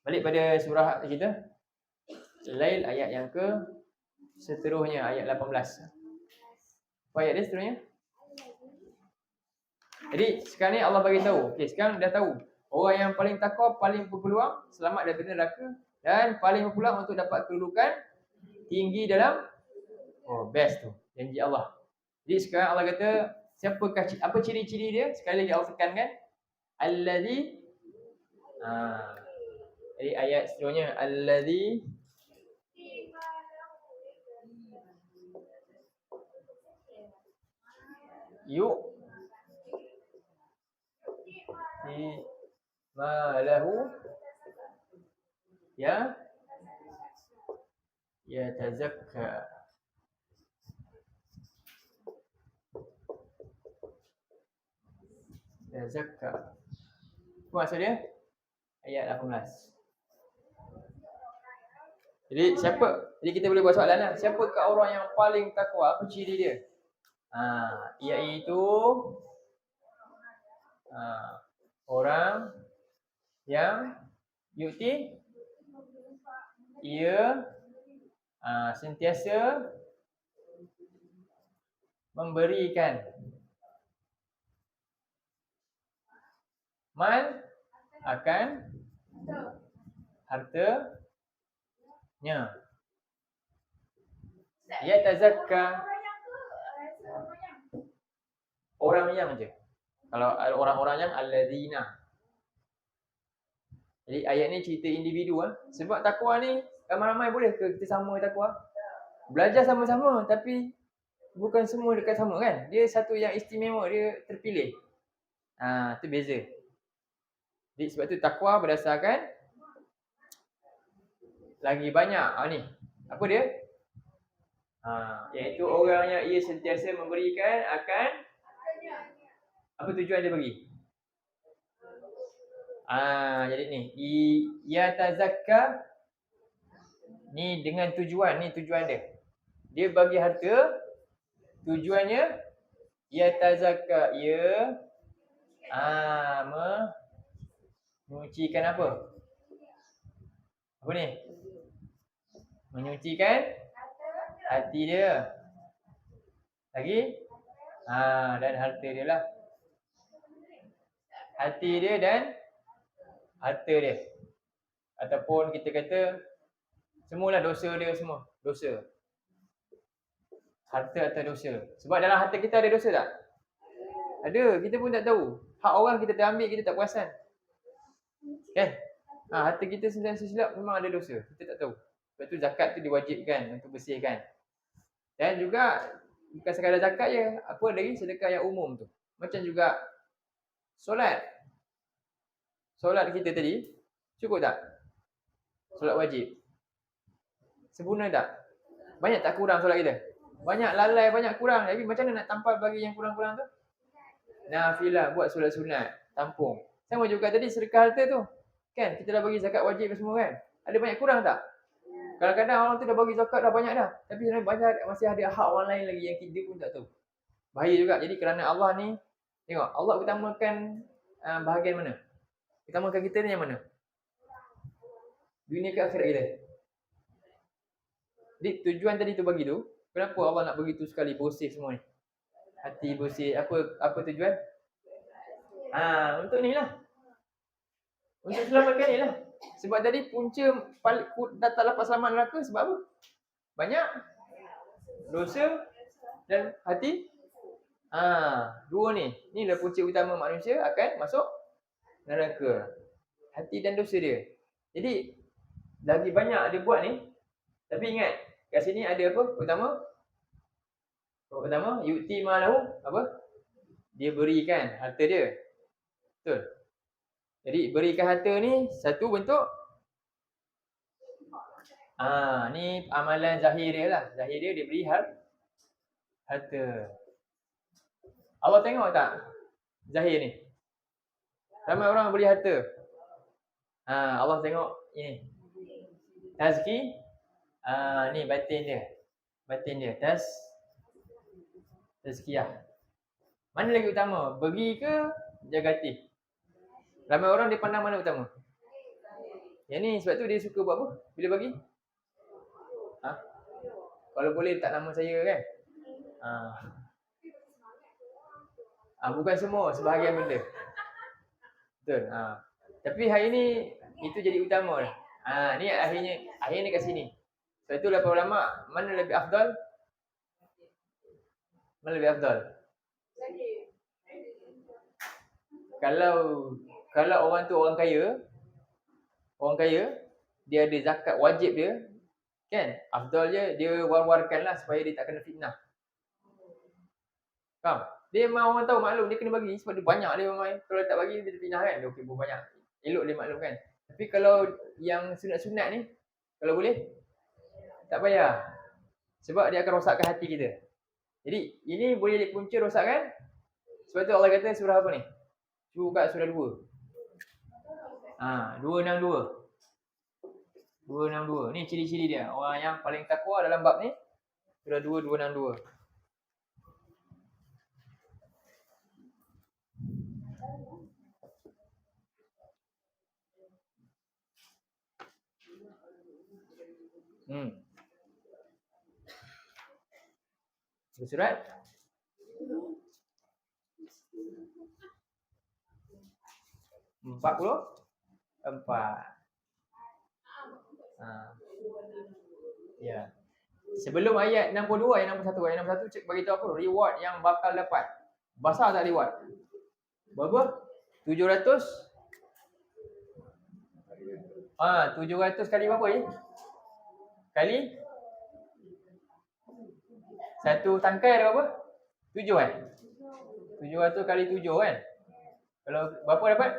Balik pada surah kita. Lail ayat yang ke seterusnya, ayat 18. Apa ayat dia seterusnya? Jadi sekarang ni Allah bagi tahu. Okey, sekarang dah tahu. Orang yang paling takwa paling berpeluang selamat daripada neraka dan paling berpeluang untuk dapat kedudukan tinggi dalam best tu, janji Allah. Jadi sekarang Allah kata siapakah, apa ciri-ciri dia? Sekali lagi Allah tekankan allazi. Jadi ayat seterusnya allazi ma lahu yatazakka. Yazakka. Apa maksud dia? Ayat 18. Jadi kita boleh buat soalan lah. Siapakah orang yang paling takwa? Apa ciri dia? Iaitu orang yang yu'ti, ia sentiasa memberikan mal akan hartanya. Ya tazakka. Orang yang je. Kalau orang-orang yang alladzina. Jadi ayat ni cerita individu Sebab takwa ni ramai-ramai boleh ke kita sama takwa? Belajar sama-sama tapi bukan semua dekat sama kan? Dia satu yang istimewa, dia terpilih. Tu beza. Jadi sebab tu takwa berdasarkan lagi banyak ni. Apa dia? Iaitu orang yang ia sentiasa memberikan akan apa tujuan dia bagi? Jadi ni ia tazakka ni dengan tujuan, ni tujuan dia. Dia bagi harta, tujuannya ia tazakka, ia menyucikan apa? Apa ni? Menyucikan hati dia. Lagi? Dan harta dia lah. Hati dia dan harta dia. Ataupun kita kata semualah dosa dia semua. Dosa. Harta atau dosa. Sebab dalam harta kita ada dosa tak? Ada. Kita pun tak tahu. Hak orang kita terambil, kita tak perasan. Kan? Harta kita silap memang ada dosa. Kita tak tahu. Sebab tu zakat tu diwajibkan untuk bersihkan. Dan juga bukan sekadar zakat je. Apa lagi? Sedekah yang umum tu. Macam juga solat. Solat kita tadi cukup tak? Solat wajib. Sempurna tak? Banyak tak kurang solat kita? Banyak lalai, banyak kurang. Tapi macam mana nak tampal bagi yang kurang-kurang tu? Nafilah, buat solat sunat, tampung. Sama juga tadi sedekah harta tu. Kan? Kita dah bagi zakat wajib semua kan? Ada banyak kurang tak? Kadang-kadang orang tu dah bagi zakat dah banyak dah. Tapi sebenarnya masih ada hak orang lain lagi yang kita pun tak tahu. Bahaya juga. Jadi kerana Allah ni Tengok, Allah utamakan bahagian mana? Utamakan kita ni yang mana? Dunia ke akhirat kita? Jadi tujuan tadi tu bagi tu, kenapa Allah nak begitu sekali bersih semua ni? Hati bersih, apa tujuan? Untuk ni lah. Untuk selamatkan ni lah. Sebab tadi punca tak lepas selamat neraka sebab apa? Banyak dosa dan hati. Dua ni. Inilah punca utama manusia akan masuk neraka. Hati dan dosa dia. Jadi lagi banyak dia buat ni. Tapi ingat, kat sini ada apa? Pertama, yu'ti malahu apa? Dia berikan harta dia. Betul. Jadi berikan harta ni satu bentuk ni amalan zahir dia lah. Zahir dia beri harta. Allah tengok tak zahir ni? Ramai orang beri harta. Allah tengok ini. Tazki. Ni batin dia. Tazkiyah. Mana lagi utama? Bagi ke jaga hati? Ramai orang dia pandang mana utama? Yang ni sebab tu dia suka buat apa? Bila bagi? Kalau boleh letak nama saya kan? Bukan semua, sebahagian benda. Betul. Tapi hari ni itu jadi utama dah. Ni akhirnya kat sini. Sebab tu para ulama mana lebih afdal? Mana lebih afdal? Kalau orang tu orang kaya, dia ada zakat wajib dia, kan? Afdal dia war-warkanlah supaya dia tak kena fitnah. Faham? Dia memang orang tahu maklum dia kena bagi sebab dia banyak dia memang. Kalau tak bagi dia fitnah kan? Dia okey banyak. Elok dia maklum kan? Tapi kalau yang sunat-sunat ni, kalau boleh tak payah. Sebab dia akan rosakkan hati kita. Jadi ini boleh jadi punca rosakkan. Sebab tu Allah kata surah apa ni? Cuba kat surah 2. 262. 262. Ni ciri-ciri dia. Orang yang paling takwa dalam bab ni. Surah 2, 262. Bersurat 44. Ya. Sebelum ayat 62, ayat 61. Ayat 61 cek beritahu apa? Reward yang bakal dapat. Besar tak reward? Berapa? 700. 700 kali berapa ni? Kali satu tangkai ada berapa? 7 kan? 700 kali 7 kan? Kalau berapa dapat?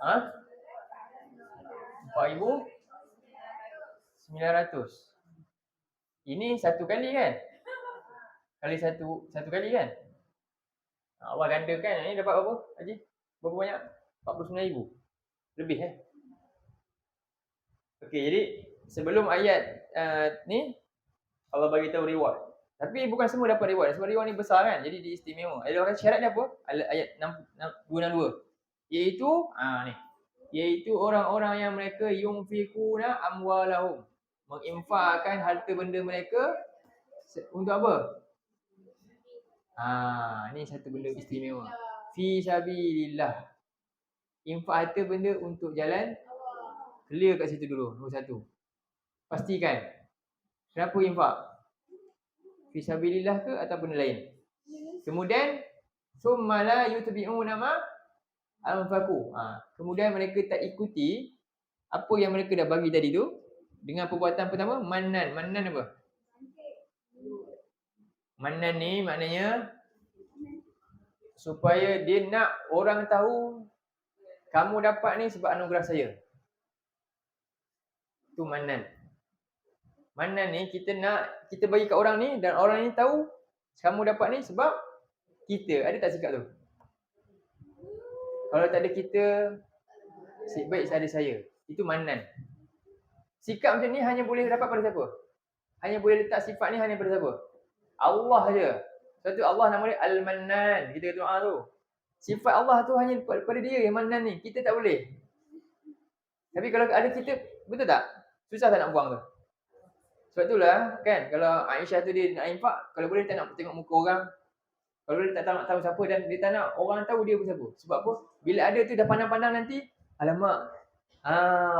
Ha? 4,900. Ini satu kali kan? Kali satu kali kan? Allah gandakan. Ini dapat berapa, Haji? Berapa banyak? 49,000. Lebih Okey, jadi sebelum ayat ni Allah bagi tahu reward. Tapi bukan semua dapat reward. Sebab reward ni besar kan? Jadi diistimewa. Ada syarat dia apa? Ayat 262. Iaitu orang-orang yang mereka yunfikuna amwalahum, menginfakkan harta benda mereka untuk apa? Ni satu benda istimewa. Fi sabilillah. Infak harta benda untuk jalan. Clear kat situ dulu, nombor 1. Pastikan. Kenapa infak? Fi sabilillah ke atau benda lain? Kemudian summa la yutbi'una ma anfaqu. Kemudian mereka tak ikuti apa yang mereka dah bagi tadi tu dengan perbuatan pertama, mannan. Mannan apa? Mannan ni maknanya supaya dia nak orang tahu kamu dapat ni sebab anugerah saya. Tu mannan. Mannan ni kita bagi kat orang ni dan orang ni tahu kamu dapat ni sebab kita. Ada tak sikap tu? Kalau tak ada kita, baik ada saya. Itu mannan. Sikap macam ni hanya boleh dapat pada siapa? hanya boleh letak sifat ni hanya pada siapa? Allah je. Sebab tu Allah nama dia Al-Mannan. Kita kata doa tu. Sifat Allah tu hanya pada dia yang Mannan ni. Kita tak boleh. Tapi kalau ada kita, betul tak? Susah tak nak buang tu? Sebab itulah kan, kalau Aisyah tu dia nak infak, kalau boleh tak nak tengok muka orang. Kalau boleh tak nak tahu siapa dan dia tak nak orang tahu dia pun siapa. Sebab apa? Bila ada tu dah pandang-pandang nanti, alamak.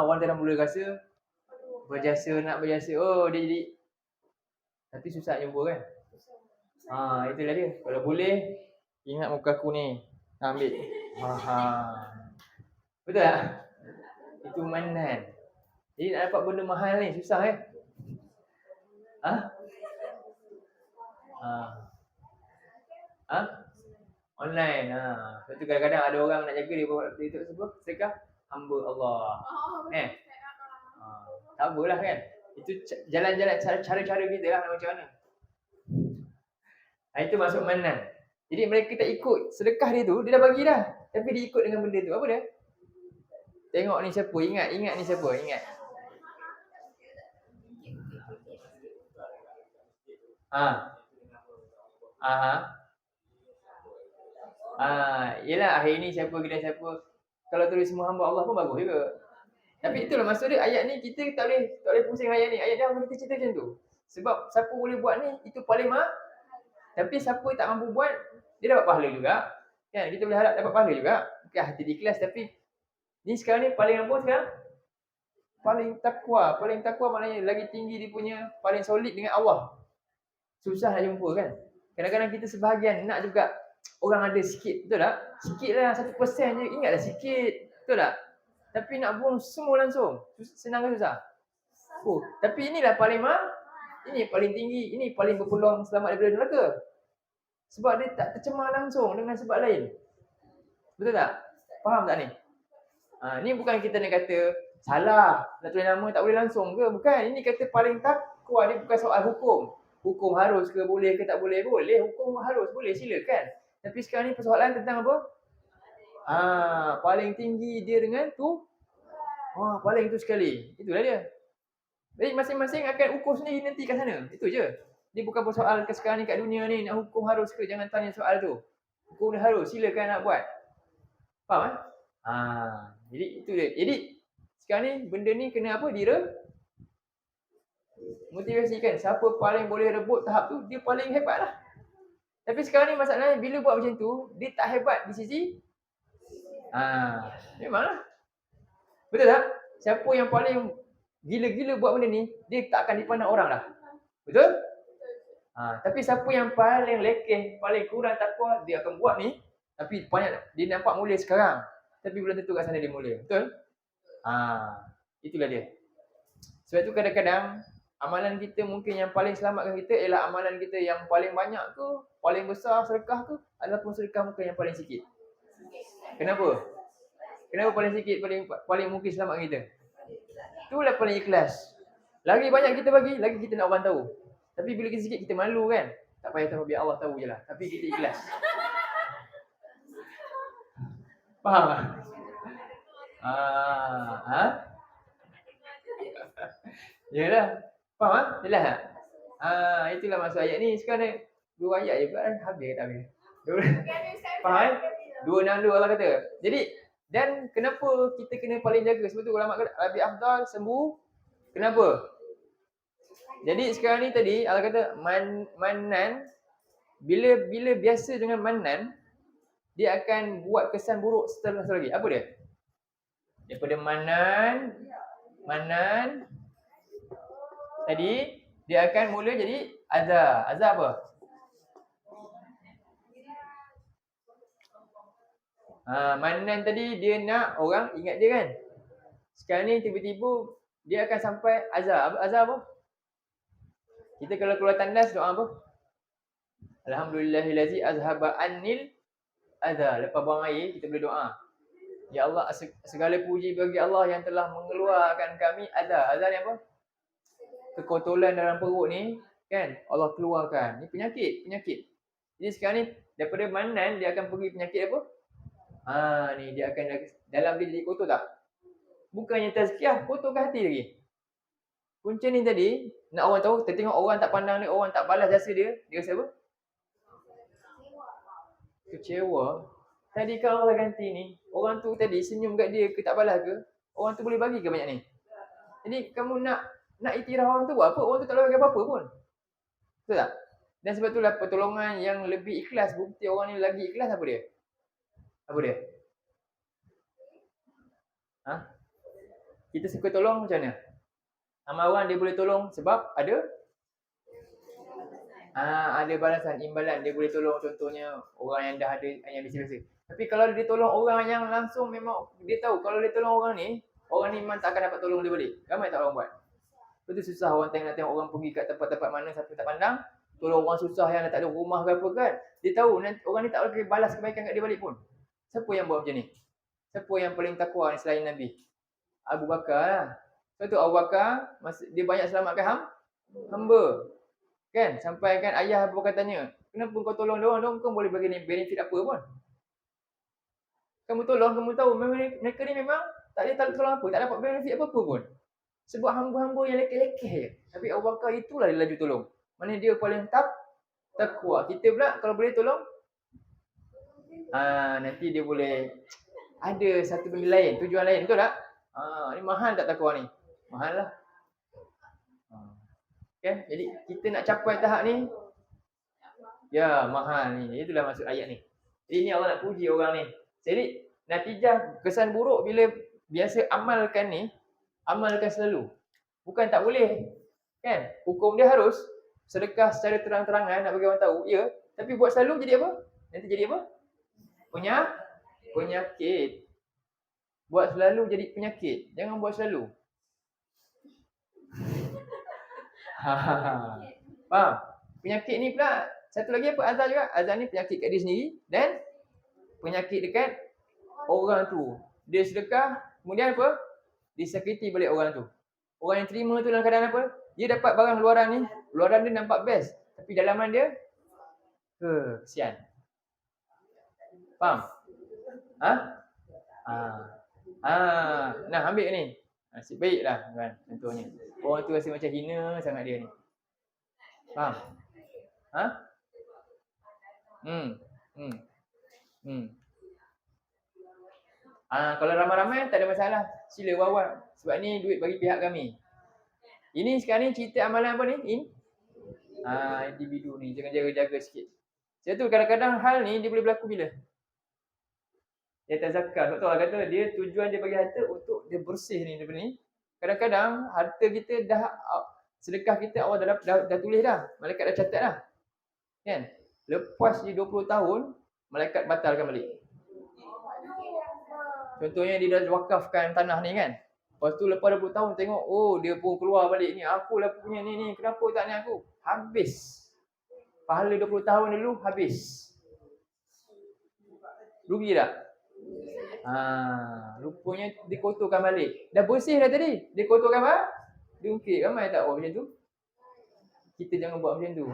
Orang dalam mula rasa nak berjasa. Oh, dia jadi. Tapi susah jumpa kan? Itulah dia. Kalau boleh, ingat muka aku ni. Ambil. Betul tak? Itu Mannan. Jadi nak dapat benda mahal ni susah kan? Online. Sebab tu kadang-kadang ada orang nak jaga dia buat itu sebab sedekah hamba Allah. Tak apalah kan. Itu jalan-jalan cara-cara kita lah macam mana. Itu masuk Mannan. Jadi mereka tak ikut sedekah dia tu, dia dah bagi dah. Tapi dia ikut dengan benda tu. Apa dia? Tengok ni siapa, ingat ni siapa, ingat. Yelah hari ni siapa kedai siapa. Kalau tulis semua hamba Allah pun bagus juga. Tapi itulah maksud dia, ayat ni kita tak boleh pusing ayat ni. Ayat dia kita cerita macam tu. Sebab siapa boleh buat ni, itu paling mahal. Tapi siapa tak mampu buat, dia dapat pahala juga. Kan? Kita boleh harap dapat pahala juga. Hati ikhlas. Tapi ni sekarang ni paling apa sekarang? Paling takwa. Paling takwa maknanya lagi tinggi dia punya, paling solid dengan Allah. Susah nak jumpa kan. Kadang-kadang kita sebahagian nak juga orang ada sikit. Betul tak? Sikit lah, 1% je. Ingatlah sikit. Betul tak? Tapi nak buang semua langsung. Senang ke susah? Tapi inilah paling mahal. Ini paling tinggi. Ini paling berpeluang selamat daripada neraka. Sebab dia tak tercemar langsung dengan sebab lain. Betul tak? Faham tak ni? Ni bukan kita nak kata salah. Nak tulis nama tak boleh langsung ke? Bukan. Ini kata paling takwa. Dia bukan soal hukum. Hukum harus ke boleh ke tak boleh? Boleh. Hukum harus. Boleh. Silakan. Tapi sekarang ni persoalan tentang apa? Paling tinggi dia dengan tu. Paling tu sekali. Itulah dia. Jadi masing-masing akan ukur sendiri nanti kat sana. Itu je. Dia bukan persoal ke sekarang ni kat dunia ni nak hukum harus ke, jangan tanya soal tu. Hukum dia harus, silakan nak buat. Faham jadi itu dia. Jadi sekarang ni benda ni kena apa? Motivasikan. Siapa paling boleh rebut tahap tu, dia paling hebat lah. Tapi sekarang ni masalahnya bila buat macam tu, dia tak hebat di sisi memanglah. Betul tak? Siapa yang paling gila-gila buat benda ni, dia tak akan dipandang orang dah. Betul? Tapi siapa yang paling lekeh, paling kurang takwa, dia akan buat ni. Tapi banyak dia nampak mulia sekarang. Tapi belum tentu kat sana dia mulia. Betul? Itulah dia. Sebab tu kadang-kadang amalan kita mungkin yang paling selamatkan kita ialah amalan kita yang paling banyak ke, paling besar sedekah ke, ataupun sedekah mungkin yang paling sikit. Kenapa? Kenapa paling sikit paling mungkin selamatkan kita? Itulah paling ikhlas. Lagi banyak kita bagi, lagi kita nak orang tahu. Tapi bila kita sikit kita malu kan? Tak payah tahu, biar Allah tahu je lah. Tapi kita ikhlas. Faham tak? Yalah. Faham tak? Jelas tak? Itulah maksud ayat ni. Sekarang ni 2 ayat je pula kan? Habis ke tak habis? Faham? 262 Allah kata. Jadi, dan kenapa kita kena paling jaga? Sebab tu ulama kata, Abi Afdal sembuh. Kenapa? Jadi sekarang ni tadi Allah kata Mannan, bila biasa dengan Mannan, dia akan buat kesan buruk setelah lagi. Apa dia? Daripada Mannan tadi dia akan mula jadi Azza. Azza apa? Mannan tadi dia nak orang ingat dia kan. Sekarang ni tiba-tiba dia akan sampai Azza. Azza apa? Kita kalau keluar tandas doa apa? Alhamdulillahillazi azhaba annil adza. Lepas buang air kita boleh doa. Ya Allah, segala puji bagi Allah yang telah mengeluarkan kami adza. Adza ni apa? Kekotoran dalam perut ni kan Allah keluarkan. Ni penyakit. Jadi sekarang ni daripada Mannan dia akan pergi penyakit apa? Ni dia akan dalam dia jadi kotor tak? Bukannya tazkiyah, kotorkan hati lagi. Punca ni tadi Nak orang tahu, tengok orang tak pandang dia, orang tak balas jasa dia, dia rasa apa? Kecewa. Tadi kau orang ganti ni, orang tu tadi senyum kat dia ke tak balas ke? Orang tu boleh bagi ke banyak ni? Jadi kamu nak iktiraf orang tu buat apa? Orang tu tak boleh bagi apa-apa pun. Betul tak? Dan sebab itulah pertolongan yang lebih ikhlas, bukti orang ni lagi ikhlas apa dia? Apa dia? Ha? Kita suka tolong macam mana? Ramai orang dia boleh tolong sebab ada ada balasan, imbalan. Dia boleh tolong contohnya orang yang dah ada, yang biasa-biasa. Tapi kalau dia tolong orang yang langsung, memang dia tahu kalau dia tolong orang ni memang tak akan dapat tolong dia balik. Ramai tak orang buat? Betul susah orang nak tengok orang pergi kat tempat-tempat mana siapa tak pandang, tolong orang susah yang tak ada rumah ke apa kan. Dia tahu nanti orang ni tak boleh balas kebaikan kat dia balik pun. Siapa yang buat macam ni? Siapa yang paling takwa ni selain Nabi? Abu Bakar lah. Sebab tu Abu Bakar, dia banyak selamatkan hamba. Kan? Sampai kan ayah Abu Bakar tanya, kenapa kau tolong dia orang? Kau boleh bagi ni benefit apa pun? Kamu tolong, kamu tahu mereka ni memang tak ada tolong apa, tak dapat benefit apa-apa pun. Sebab hamba-hamba yang lekeh-lekeh je. Tapi Abu Bakar itulah dia laju tolong. Mana dia paling takwa. Kita pula kalau boleh tolong, nanti dia boleh ada satu benda lain, tujuan lain, betul tak? Ni mahal tak takwa ni? Mahal lah. Okay? Jadi kita nak capai tahap ni, ya mahal ni. Itulah maksud ayat ni. Jadi ni Allah nak puji orang ni. Jadi natijah kesan buruk bila biasa amalkan selalu. Bukan tak boleh. Kan? Hukum dia harus sedekah secara terang-terangan nak bagi orang tahu. Ya. Tapi buat selalu jadi apa? Nanti jadi apa? Penyakit. Buat selalu jadi penyakit. Jangan buat selalu. Faham? Penyakit ni pula satu lagi apa? Azan juga. Azan ni penyakit kat dia sendiri dan penyakit dekat orang tu. Dia sedekah, kemudian apa? Disakiti balik orang tu. Orang yang terima tu dalam keadaan apa? Dia dapat barang luaran dia nampak best, tapi dalaman dia kesian. Faham? Nah, ambil ni. Nasib baiklah kan contohnya. Orang tu rasa macam hina sangat dia ni. Faham? Kalau ramai-ramai tak ada masalah. Sila bawa. Sebab ni duit bagi pihak kami. Ini sekarang ni cerita amalan apa ni? Individu ni. Jangan jaga-jaga sikit. Sebab tu kadang-kadang hal ni dia boleh berlaku bila? Dia tak zakat. Sebab tu Allah kata dia tujuan dia bagi harta untuk dia bersih ni daripada ni. Kadang-kadang harta kita dah, sedekah kita Allah dah tulis dah. Malaikat dah catat dah. Kan? Lepas dia 20 tahun, malaikat batalkan balik. Contohnya dia dah wakafkan tanah ni kan. Lepas tu lepas 20 tahun tengok, dia pun keluar balik ni. Aku lah punya ni, kenapa tak ni aku? Habis. Pahala 20 tahun dulu habis. Rugi tak? Rupanya dikotorkan balik. Dah bersih dah tadi. Dikotorkan balik. Diungkit. Ramai tak buat macam tu? Kita jangan buat macam tu.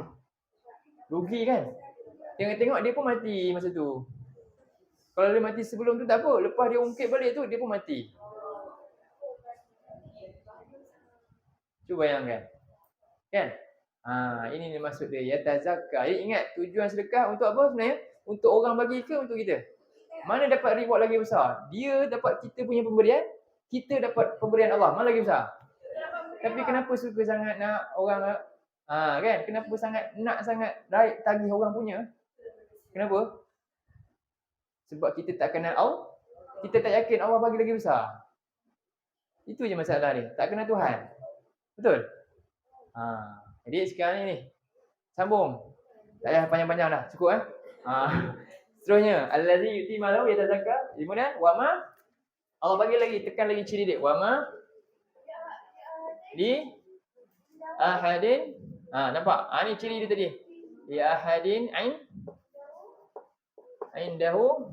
Rugi kan? Tengok dia pun mati masa tu. Kalau dia mati sebelum tu tak apa. Lepas dia ungkit balik tu, dia pun mati. Cuba bayangkan. Kan? Ini maksud dia. Yatazakka. Ingat, tujuan sedekah untuk apa sebenarnya? Untuk orang bagi ke untuk kita? Mana dapat reward lagi besar? Dia dapat kita punya pemberian, kita dapat pemberian Allah. Mana lagi besar? Tapi kenapa suka sangat nak orang kan? Kenapa sangat tagih orang punya? Kenapa? Sebab kita tak kenal Allah. Kita tak yakin Allah bagi lagi besar. Itu je masalah dia. Tak kenal Tuhan. Betul? Jadi sekarang ni sambung. Tak payah panjang-panjang dah. Cukup Seterusnya, allazi yuti malahu yatazakka. Kemudian wama, Allah bagi lagi, tekan lagi ciri dia. Wama li ahadin. Nampak? Ni ciri dia tadi. Li ahadin indahu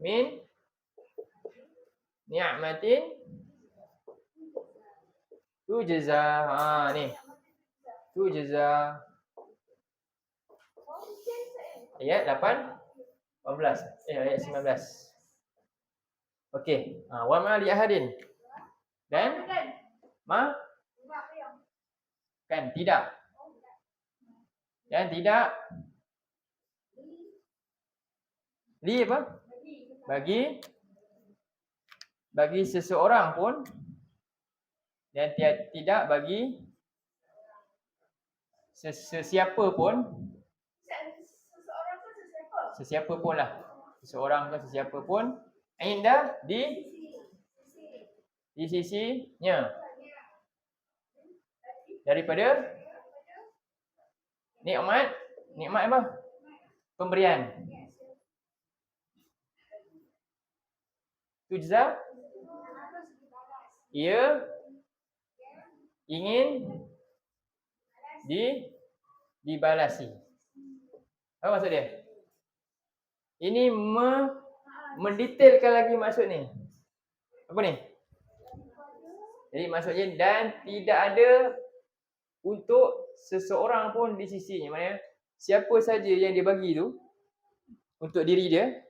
min ni'matin tujza. Ni. Tujza. Ayat 18. Ayat 19. Okey. Wa ma li ahadin. Dan Kan? Tidak. Dan tidak li apa? Bagi seseorang pun, dan tidak bagi sesiapa pun. Sesiapa pun lah. Seseorang ke sesiapa pun. Indah di sisinya. Daripada nikmat apa? Pemberian. Tujza, ia ingin dibalasi. Apa maksud dia? Ini mendetailkan lagi maksud ni. Apa ni? Jadi maksudnya dan tidak ada untuk seseorang pun di sisinya. Maksudnya siapa saja yang dia bagi tu untuk diri dia,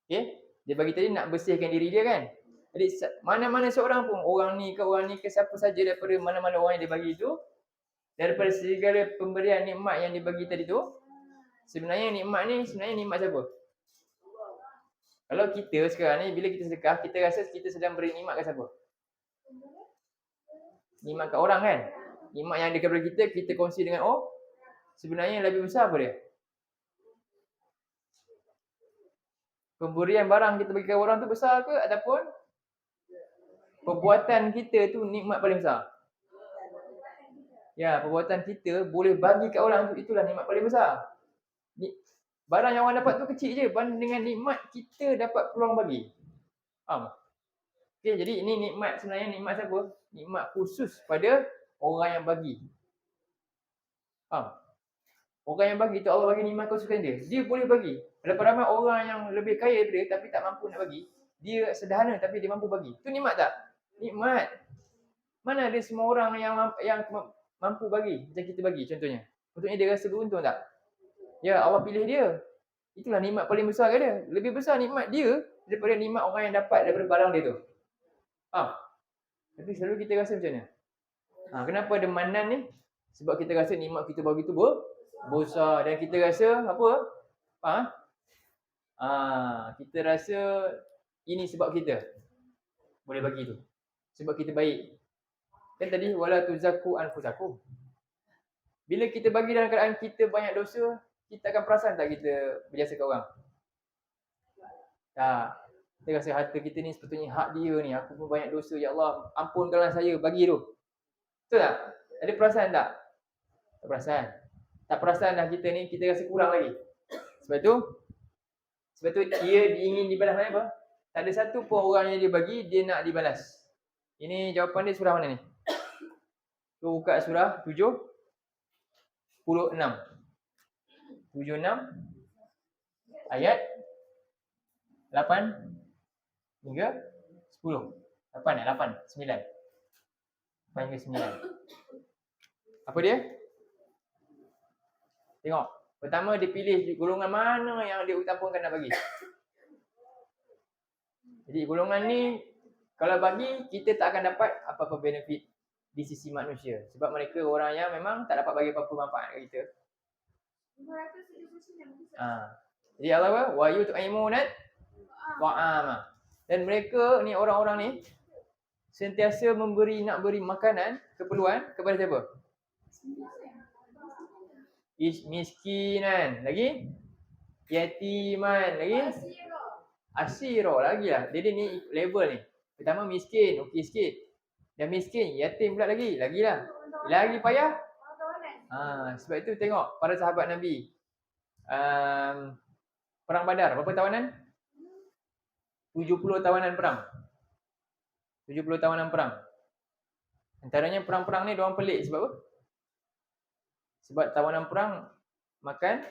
okey? Dia bagi tadi nak bersihkan diri dia kan. Jadi mana-mana seorang pun, orang ni ke siapa saja daripada mana-mana orang yang dia bagi tu, daripada segala pemberian nikmat yang dia bagi tadi tu, sebenarnya nikmat ni sebenarnya nikmat siapa? Kalau kita sekarang ni bila kita sedekah, kita rasa kita sedang beri nikmat ke siapa? Nikmat kat orang kan? Nikmat yang ada kepada kita kongsi dengan sebenarnya yang lebih besar apa dia? Pemberian barang kita bagi ke orang tu besar ke ataupun perbuatan kita tu nikmat paling besar? Ya, perbuatan kita boleh bagi kat orang tu, itulah nikmat paling besar. Barang yang orang dapat tu kecil je banding dengan nikmat kita dapat peluang bagi. Faham? Okay, jadi ini nikmat sebenarnya nikmat siapa? Nikmat khusus pada orang yang bagi. Faham? Orang yang bagi tu Allah bagi nikmat khusus dia. Dia boleh bagi. Daripada ramai orang yang lebih kaya daripada dia tapi tak mampu nak bagi. Dia sederhana tapi dia mampu bagi. Tu nikmat tak? Nikmat. Mana ada semua orang yang mampu bagi macam kita bagi contohnya. Contohnya dia rasa beruntung tak? Ya, Allah pilih dia. Itulah nikmat paling besar ke dia. Lebih besar nikmat dia daripada nikmat orang yang dapat daripada barang dia tu. Faham? Tapi selalu kita rasa macam mana? Kenapa ada manan ni? Sebab kita rasa nikmat kita bagi tu besar dan kita rasa apa? Kita rasa ini sebab kita boleh bagi tu. Sebab kita baik. Kan tadi wala tuzakku anfusakum. Bila kita bagi dalam keadaan kita banyak dosa, kita akan perasan tak kita berjasa kat orang? Tak. Kita rasa harta kita ni sepatutnya hak dia ni. Aku pun banyak dosa. Ya Allah, ampunkanlah saya. Bagi tu. Betul tak? Ada perasaan tak? Tak perasan. Tak perasan dah kita ni, kita rasa kurang lagi. Sebab tu dia ingin dibalas apa? Tak ada satu pun orang yang dia bagi, dia nak dibalas. Ini jawapan dia surah mana ni? Tu buka surah 76. 76 ayat 8 hingga 10. 8 9. 8 hingga 9. Apa dia? Tengok. Pertama dia pilih golongan mana yang dia utamakan nak bagi. Jadi golongan ni kalau bagi kita tak akan dapat apa-apa benefit di sisi manusia. Sebab mereka orang yang memang tak dapat bagi apa-apa manfaat kat kita. Jadi Allah apa? Wa yut'imunat ta'ama. Dan mereka ni orang-orang ni sentiasa nak beri makanan, keperluan kepada siapa? Miskinan, lagi yatiman, lagi asiro lagi lah. Jadi ni level ni. Pertama miskin, okey sikit. Dan miskin, yatim pula lagi lah. Lagi payah. Sebab itu tengok para sahabat Nabi. Perang Badar, berapa tawanan? 70 tawanan perang. 70 tawanan perang. Antaranya perang-perang ni diorang pelik sebab apa? Sebab tawanan perang makan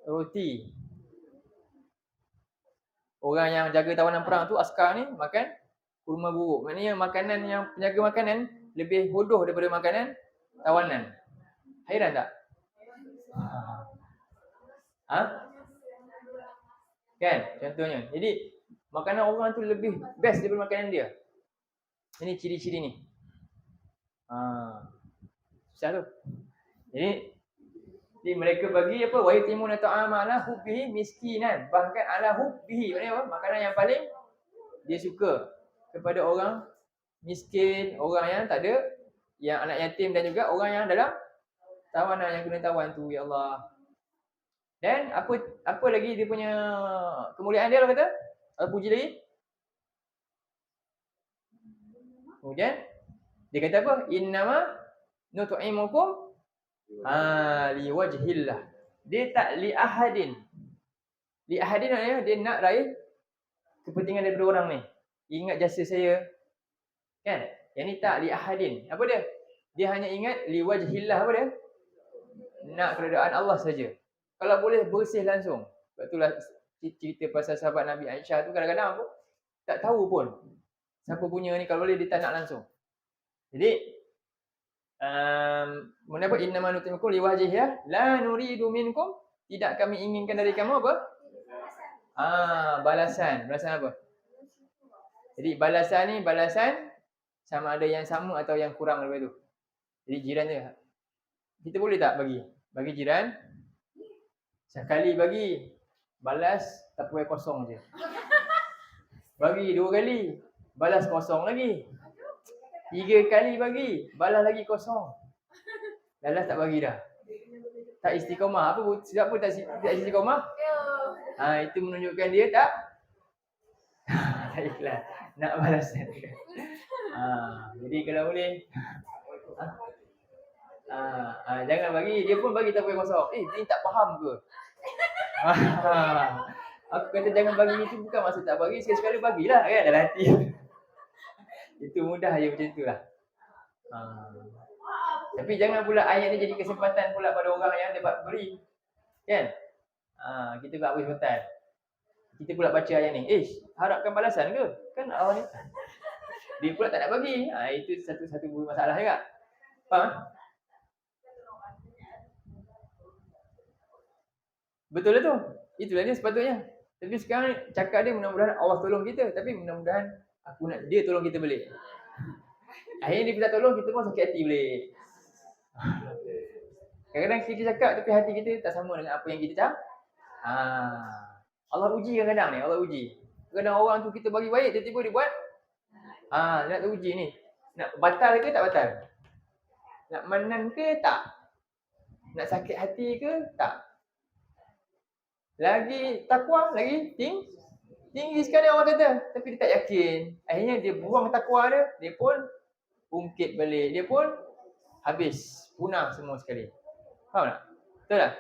roti. Orang yang jaga tawanan perang tu, askar ni makan kurma buruk. Maknanya makanan yang penjaga makanan lebih bodoh daripada makanan tawanan. Hairan tak? Kan? Contohnya. Jadi makanan orang tu lebih best daripada makanan dia. Ini ciri-ciri ni. Susah tu. Jadi mereka bagi apa? Wa yatimuna ta'ama ala hubbihi miskinan. Bahkan ala hubbihi. Maknanya apa? Makanan yang paling dia suka kepada orang miskin, orang yang tak ada, yang anak yatim dan juga orang yang dalam tawanan, yang kena tawan tu, ya Allah. Dan apa lagi dia punya kemuliaan dia, Allah kata? Allah puji lagi. Kemudian dia kata apa? Innama nut'imukum liwajhillah. Dia tak li ahadin. Li ahadin maknanya dia nak raih kepentingan daripada orang ni. Ingat jasa saya. Kan? Yang ni tak li ahadin. Apa dia? Dia hanya ingat liwajhillah. Apa dia? Nak keredaan Allah saja. Kalau boleh bersih langsung. Sebab itulah cerita pasal sahabat Nabi Aisyah tu kadang-kadang aku tak tahu pun siapa punya ni, kalau boleh dia tak nak langsung. Jadi menapa innama nutimukum liwajhillah la nuridu minkum, tidak kami inginkan dari kamu apa? Balasan. Balasan apa? Jadi balasan ni balasan sama ada yang sama atau yang kurang daripada tu. Jadi jiran dia, kita boleh tak bagi jiran sekali bagi, balas tapuai kosong je. Bagi 2 kali, balas kosong lagi. 3 kali bagi, balas lagi kosong. Balas tak bagi dah. Tak istiqamah. Sebab apa tak istiqamah? Itu menunjukkan dia tak ikhlas nak balasan. Jadi kalau boleh jangan bagi, dia pun bagi tapuai kosong. Dia tak faham ke? Aku kata jangan bagi itu bukan maksud tak bagi, sekali-sekala bagilah kan dalam hati. Itu mudah je macam itulah. Tapi jangan pula ayat ni jadi kesempatan pula pada orang yang dapat beri. Kan? Kita pula beri kesempatan. Kita pula baca ayat ni, harapkan balasan ke? Kan Allah ni dia pula tak nak bagi. Itu satu masalah juga. Faham? Betul lah tu. Itulah dia sepatutnya. Tapi sekarang cakap dia mudah-mudahan Allah tolong kita. Tapi mudah-mudahan dia tolong kita balik. Akhirnya dia minta tolong, kita pun sakit hati balik. Kadang-kadang kita cakap tapi hati kita tak sama dengan apa yang kita cakap. Allah uji kadang-kadang ni. Allah uji. Kadang orang tu kita bagi baik, tiba-tiba dia buat. Nak uji ni. Nak batal ke tak batal? Nak manan ke tak? Nak sakit hati ke tak? Lagi takwa, lagi tinggi sekali orang kata. Tapi dia tak yakin. Akhirnya dia buang takwa dia, dia pun ungkit balik. Dia pun habis, punah semua sekali. Faham tak? Betul tak?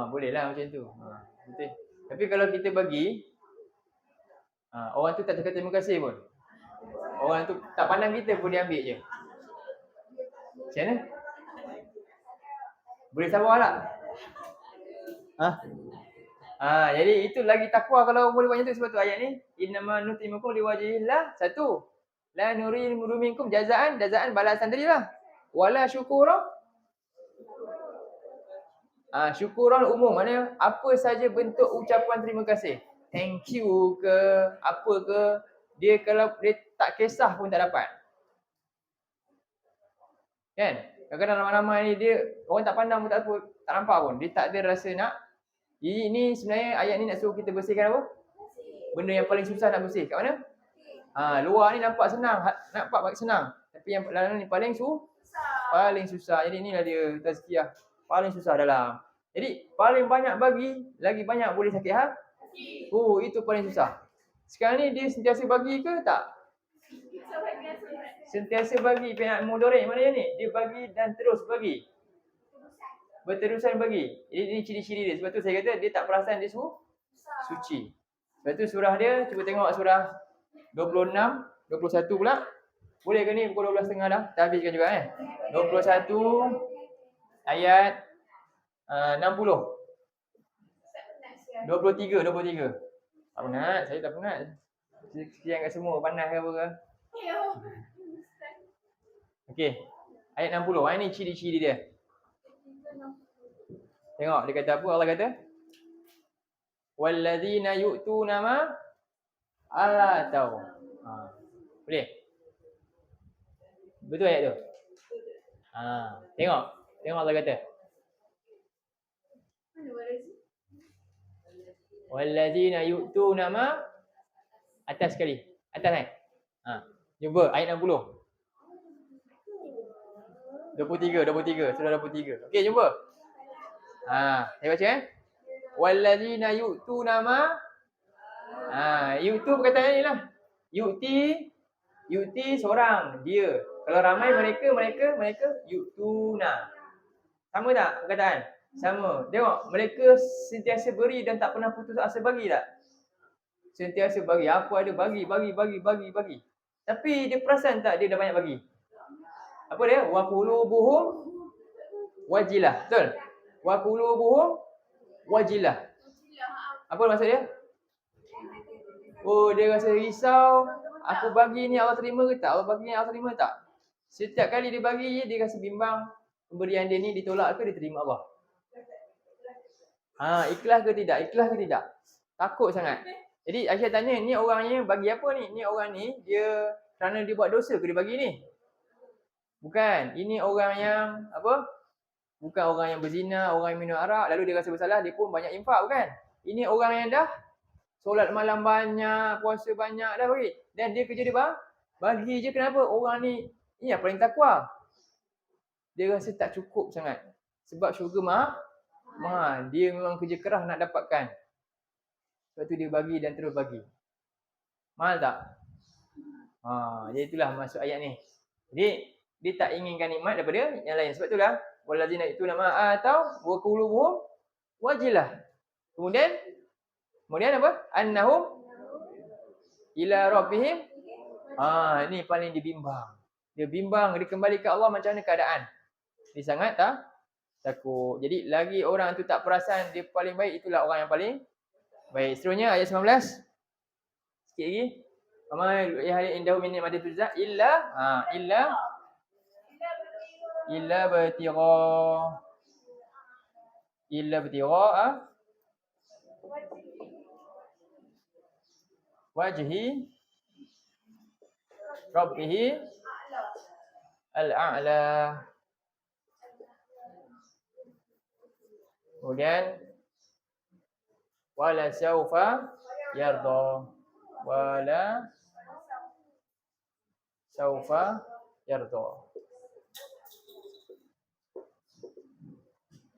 Bolehlah macam tu. Betul. Tapi kalau kita bagi, orang tu tak cakap terima kasih pun. Orang tu tak pandang kita pun dia ambil je. Macam mana? Boleh sabar tak? Jadi itu lagi takwa kalau boleh buat macam tu. Sebab tu ayat ni, innama nutimukum liwajhillah. 1. La nuridu minkum jazaan balasan tadi lah. Wala syukura. Syukuran umum, maknanya apa saja bentuk ucapan terima kasih. Thank you ke, apa ke, dia kalau dia tak kisah pun tak dapat. Kan? Kadang-kadang ramai-ramai ni dia orang tak pandang pun tak apa, tak nampak pun. Dia tak ada rasa nak. Ini sebenarnya ayat ni nak suruh kita bersihkan apa? Benda yang paling susah nak bersih. Kat mana? Luar ni nampak senang, nampak senang. Tapi yang dalam ni paling susah. Jadi inilah dia tazkiyah. Paling susah dalam. Jadi paling banyak bagi, lagi banyak boleh sakit hati. Itu paling susah. Sekarang ni dia sentiasa bagi ke tak? Sentiasa bagi. Fi'il mudhari' maknanya ni, dia bagi dan terus bagi. Berterusan bagi. Ini ciri-ciri dia. Sebab tu saya kata dia tak perasan dia suci. Sebab tu surah dia, cuba tengok surah 26, 21 pula. Boleh ke ni pukul 12.30 dah? Kita habiskan juga 21 ayat 60. 23. Tak penat, saya tak penat. Sekian kat semua, panas ke apa ke? Okey. Ayat 60. Ini ciri-ciri dia. Tengok dia kata apa? Allah kata walladzina yu'tuna ma atau. Boleh? Betul ayat tu? Tengok. Tengok Allah kata. Walladzina yu'tuna ma atas sekali. Atas jumpa ayat 60. 23. Surah 23. Okey, jumpa. Saya baca Walladzina yu'tuna ma yu'tu perkataan ni lah. Yu'ti seorang, dia. Kalau ramai mereka yu'tuna. Sama tak perkataan? Sama. Tengok, mereka sentiasa beri dan tak pernah putus asa bagi tak? Sentiasa bagi. Apa ada bagi. Tapi dia perasan tak dia dah banyak bagi? Apa dia? Wa qulubuhum wajilah. Betul? Wa qulubuhum wajilah. Apa maksud dia? Oh, dia rasa risau. Aku bagi ni Allah terima ke tak? Allah bagi ni Allah terima tak? Setiap kali dia bagi, dia rasa bimbang. Pemberian dia ni ditolak ke diterima Allah? Ikhlas ke tidak? Takut sangat. Jadi Aisyah tanya, ni orangnya bagi apa ni? Ni orang ni, dia kerana dia buat dosa ke dia bagi ni? Bukan. Ini orang yang apa? Bukan orang yang berzina, orang yang minum arak, lalu dia rasa bersalah, dia pun banyak infak, bukan? Ini orang yang dah solat malam banyak, puasa banyak dah bagi. Dan dia kerja dia bagi je. Kenapa? Orang ni yang paling takwa. Dia rasa tak cukup sangat. Sebab syurga mahal. Dia memang kerja keras nak dapatkan. Sebab tu dia bagi dan terus bagi. Mahal tak? Jadi itulah maksud ayat ni. Jadi dia tak inginkan nikmat daripada yang lain. Sebab itulah wallazina yu'tuna ma atau wa qulubuhum wajilah. Kemudian apa? Annahum ila rabbihim. Ni paling dibimbang. Dia bimbang, dia kembali ke Allah macam mana keadaan. Dia sangat takut. Jadi lagi orang tu tak perasan dia paling baik, itulah orang yang paling baik. Seterusnya ayat 19. Sikit lagi. Kama ya indahu min ni'matin tujza illa bertira wajhi rabbihi al-a'la. Kemudian wala saufa yarda. Wala saufa yarda.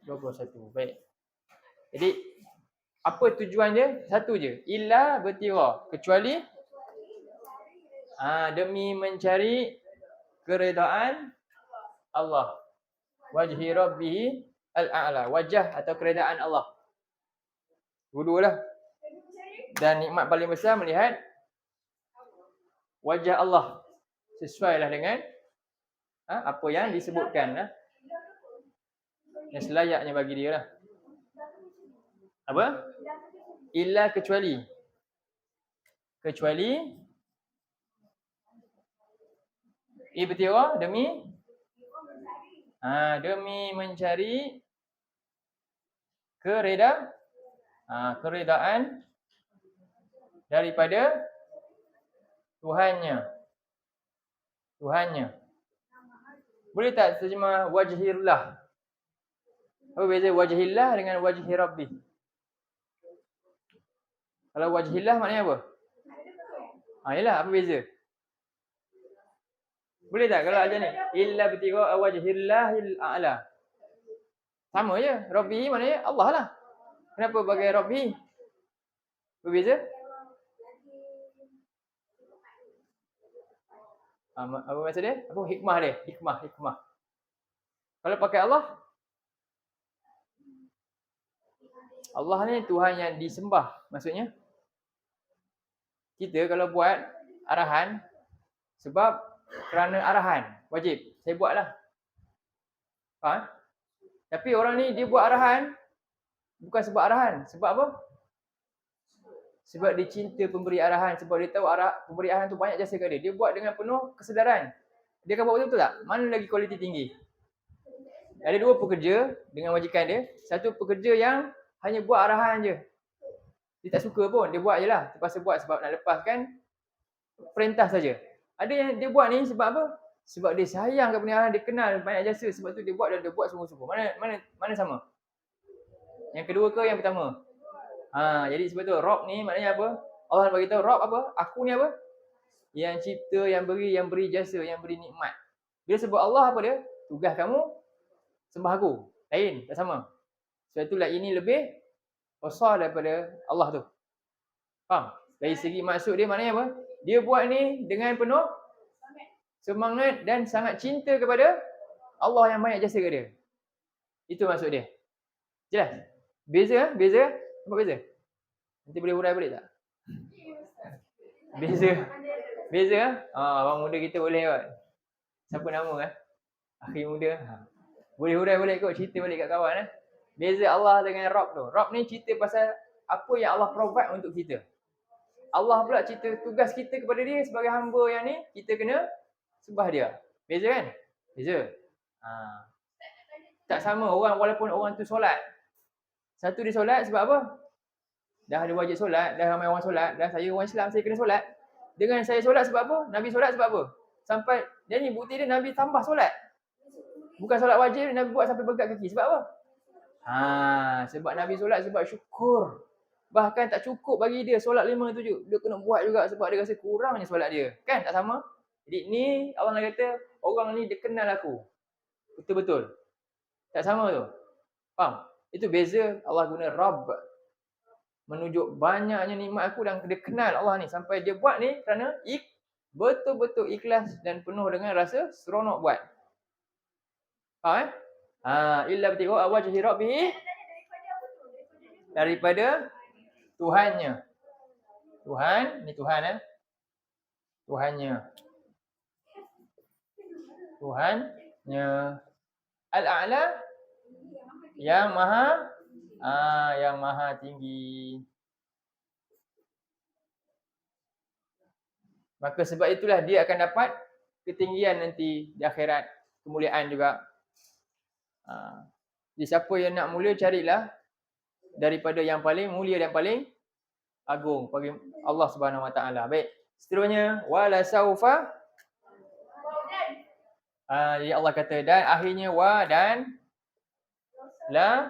21. Baik. Jadi apa tujuan dia? Satu je. Illa bertira. Kecuali demi mencari keredaan Allah. Wajhi rabbihi al-a'la. Wajah atau keredaan Allah. Dua-dualah. Dan nikmat paling besar melihat wajah Allah. Sesuailah dengan apa yang disebutkan. Yang selayaknya bagi dia lah. Apa? Illa kecuali. Ibtira demi mencari keredaan daripada Tuhannya. Boleh tak terjemah wajhillah? Apa beza wajhillah dengan wajhi rabbi? Kalau wajhillah maknanya apa? Yalah, apa beza? Boleh tak kalau ajar ni? Illa bertira wajhillahil a'la. Sama je. Rabbi maknanya Allah lah. Kenapa bagi Rabbi? Berbeza? Apa maksud dia? Apa hikmah dia? Hikmah. Kalau pakai Allah ni Tuhan yang disembah. Maksudnya kita kalau buat arahan sebab kerana arahan wajib, saya buatlah. Faham? Tapi orang ni dia buat arahan bukan sebab arahan. Sebab apa? Sebab dia cinta pemberi arahan. Sebab dia tahu pemberi arahan tu banyak jasa kat dia. Dia buat dengan penuh kesedaran. Dia akan buat betul tak? Mana lagi kualiti tinggi? Ada dua pekerja dengan majikan dia. Satu pekerja yang hanya buat arahan je. Dia tak suka pun, dia buat je lah. Terpaksa buat sebab nak lepaskan perintah saja. Ada yang dia buat ni sebab apa? Sebab dia sayang kepada orang, dia kenal banyak jasa, sebab tu dia buat dan dia buat sungguh-sungguh. Mana sama? Yang kedua ke yang pertama? Jadi sebab tu Rob ni maknanya apa? Allah bagi tahu Rob apa? Aku ni apa? Yang cipta, yang beri jasa, yang beri nikmat. Bila sebut Allah apa dia? Tugas kamu sembah aku. Lain, tak sama. Sebab itulah ini lebih besar daripada Allah tu. Faham? Dari segi maksud dia maknanya apa? Dia buat ni dengan penuh semangat dan sangat cinta kepada Allah yang banyak jasa ke dia. Itu maksud dia. Jelas? Beza? Nampak beza? Nanti boleh hurai balik tak? Beza? Abang muda kita boleh kot. Siapa nama? Akhir muda. Boleh hurai balik kot, cerita balik kat kawan. Beza Allah dengan Rob tu. Rob ni cerita pasal apa yang Allah provide untuk kita. Allah pula cerita tugas kita kepada dia sebagai hamba yang ni, kita kena sembah dia. Beza kan? Beza. Tak sama orang walaupun orang tu solat. Satu dia solat sebab apa? Dah ada wajib solat, dah ramai orang solat, dah saya orang Islam, saya kena solat. Dengan saya solat sebab apa? Nabi solat sebab apa? Sampai, dia ni bukti dia Nabi tambah solat. Bukan solat wajib, Nabi buat sampai berkat kaki. Sebab apa? Sebab Nabi solat sebab syukur. Bahkan tak cukup bagi dia solat 5 tu je. Dia kena buat juga sebab dia rasa kurangnya solat dia. Kan? Tak sama? Jadi ni Allah kata, orang ni dia kenal aku. Betul-betul. Tak sama tu. Faham? Itu beza Allah guna Rabb. Menunjuk banyaknya nikmat aku dan dia kenal Allah ni. Sampai dia buat ni kerana betul-betul ikhlas dan penuh dengan rasa seronok buat. Faham? Illa btiqa wajhi rabbih, daripada Tuhannya. Tuhan, ni Tuhan Tuhannya. Al-A'la, yang maha tinggi. Maka sebab itulah dia akan dapat ketinggian nanti di akhirat, kemuliaan juga. Jadi siapa yang nak mulia, carilah daripada yang paling mulia dan paling agung bagi Allah Subhanahu Wa Taala. Baik, seterusnya wala saufa. Jadi Allah kata dan akhirnya wa dan la.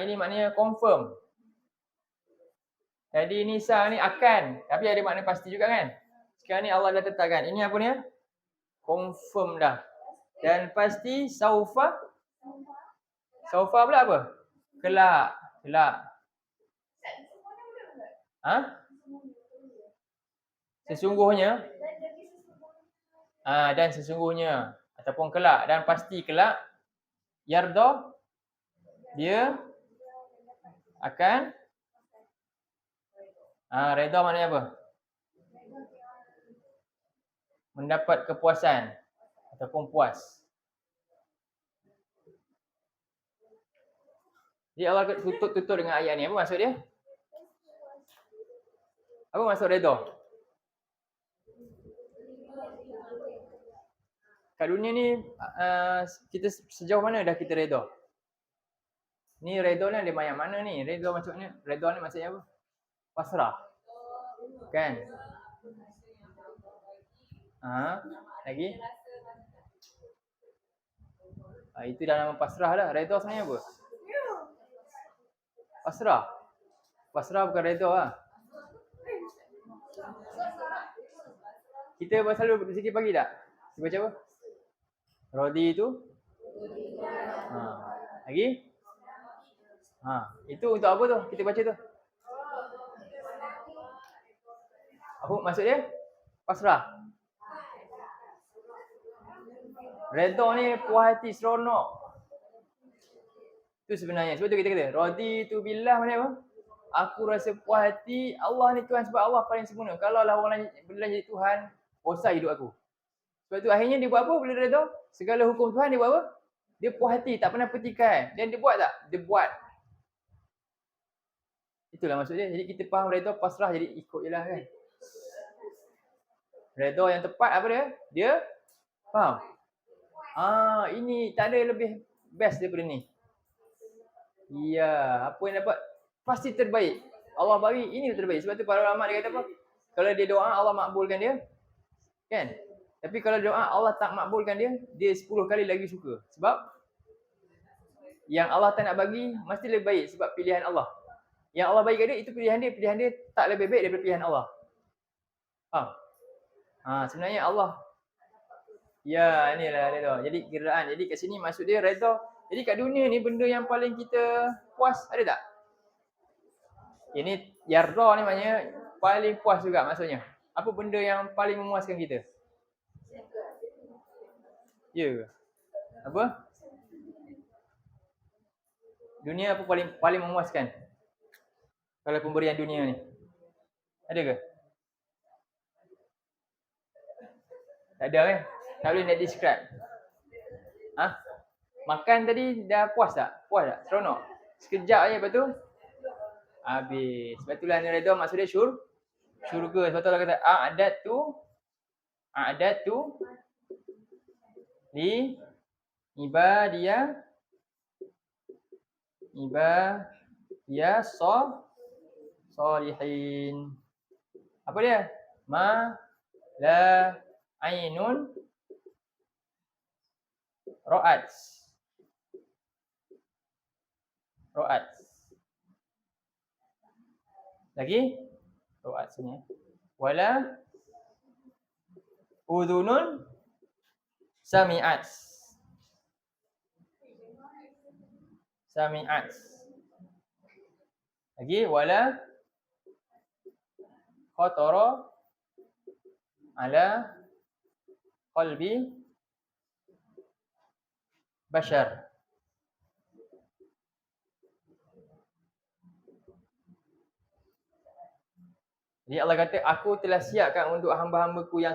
Ini maknanya confirm. Jadi nisa ni akan, tapi ada makna pasti juga kan. Sekarang ni Allah dah tetapkan. Ini apa ni? Confirm dah. Dan pasti saufa. Saufa pula apa? Kelak. Sesungguhnya. Dan sesungguhnya ataupun kelak dan pasti kelak. Yarda, dia akan redha maknanya apa? Mendapat kepuasan ataupun puas. Jadi Allah tutup dengan ayat ni. Apa maksud dia? Apa maksud redha? Kat dunia ni kita sejauh mana dah kita redha? Ni redha ni ada banyak mana ni? Redha maksudnya apa? Pasrah. Kan? Lagi? Itu dah nama pasrah dah. Redha sebenarnya apa? Pasrah bukan redha lah. Kita selalu berzikir pagi tak? Kita baca apa? Rodi itu? Lagi? Itu untuk apa tu? Kita baca tu. Apa maksud dia? Pasrah. Redha ni puas hati, seronok. Itu sebenarnya. Sebab tu kita kata, Rodi tu billah maknanya apa? Aku rasa puas hati, Allah ni Tuhan sebab Allah paling sempurna. Kalau lah orang lain benda jadi Tuhan, bosan hidup aku. Sebab tu akhirnya dia buat apa bila dia redha? Segala hukum Tuhan dia buat apa? Dia puas hati, tak pernah petikai. Dan dia buat tak? Dia buat. Itulah maksud dia. Jadi kita faham redha, pasrah, jadi ikut je lah kan. Redha yang tepat apa dia? Dia faham? Ini tak ada lebih best daripada ni. Ya, apa yang dapat pasti terbaik. Allah bagi ini terbaik. Sebab tu para ulama dia kata apa? Kalau dia doa Allah makbulkan dia, kan? Tapi kalau doa Allah tak makbulkan dia, dia 10 kali lagi suka. Sebab yang Allah tak nak bagi mesti lebih baik sebab pilihan Allah. Yang Allah bagi kat dia itu pilihan dia tak lebih baik daripada pilihan Allah. Sebenarnya Allah. Ya, inilah redha. Jadi kiraan. Jadi kat sini maksud dia redha. Jadi kat dunia ni benda yang paling kita puas ada tak? Ini yarda ni maknanya paling puas juga maksudnya. Apa benda yang paling memuaskan kita? Ya. Apa? Dunia apa paling memuaskan? Kalau pemberian dunia ni. Ada ke? Tak ada kan? Tak boleh nak describe. Makan tadi dah puas tak? Puas tak? Seronok? Sekejap je lepas tu habis. Sebab itulah ni redha maksud dia syurga. Sebab tu Allah kata a'dadtu li ibadiya solihin. Apa dia? Ma la ainun ra'at. Lagi? Ra'at sini. Wala udhunun sami'at. Lagi wala khatara ala qalbi bashar. Jadi Allah kata aku telah siapkan untuk hamba-hambaku yang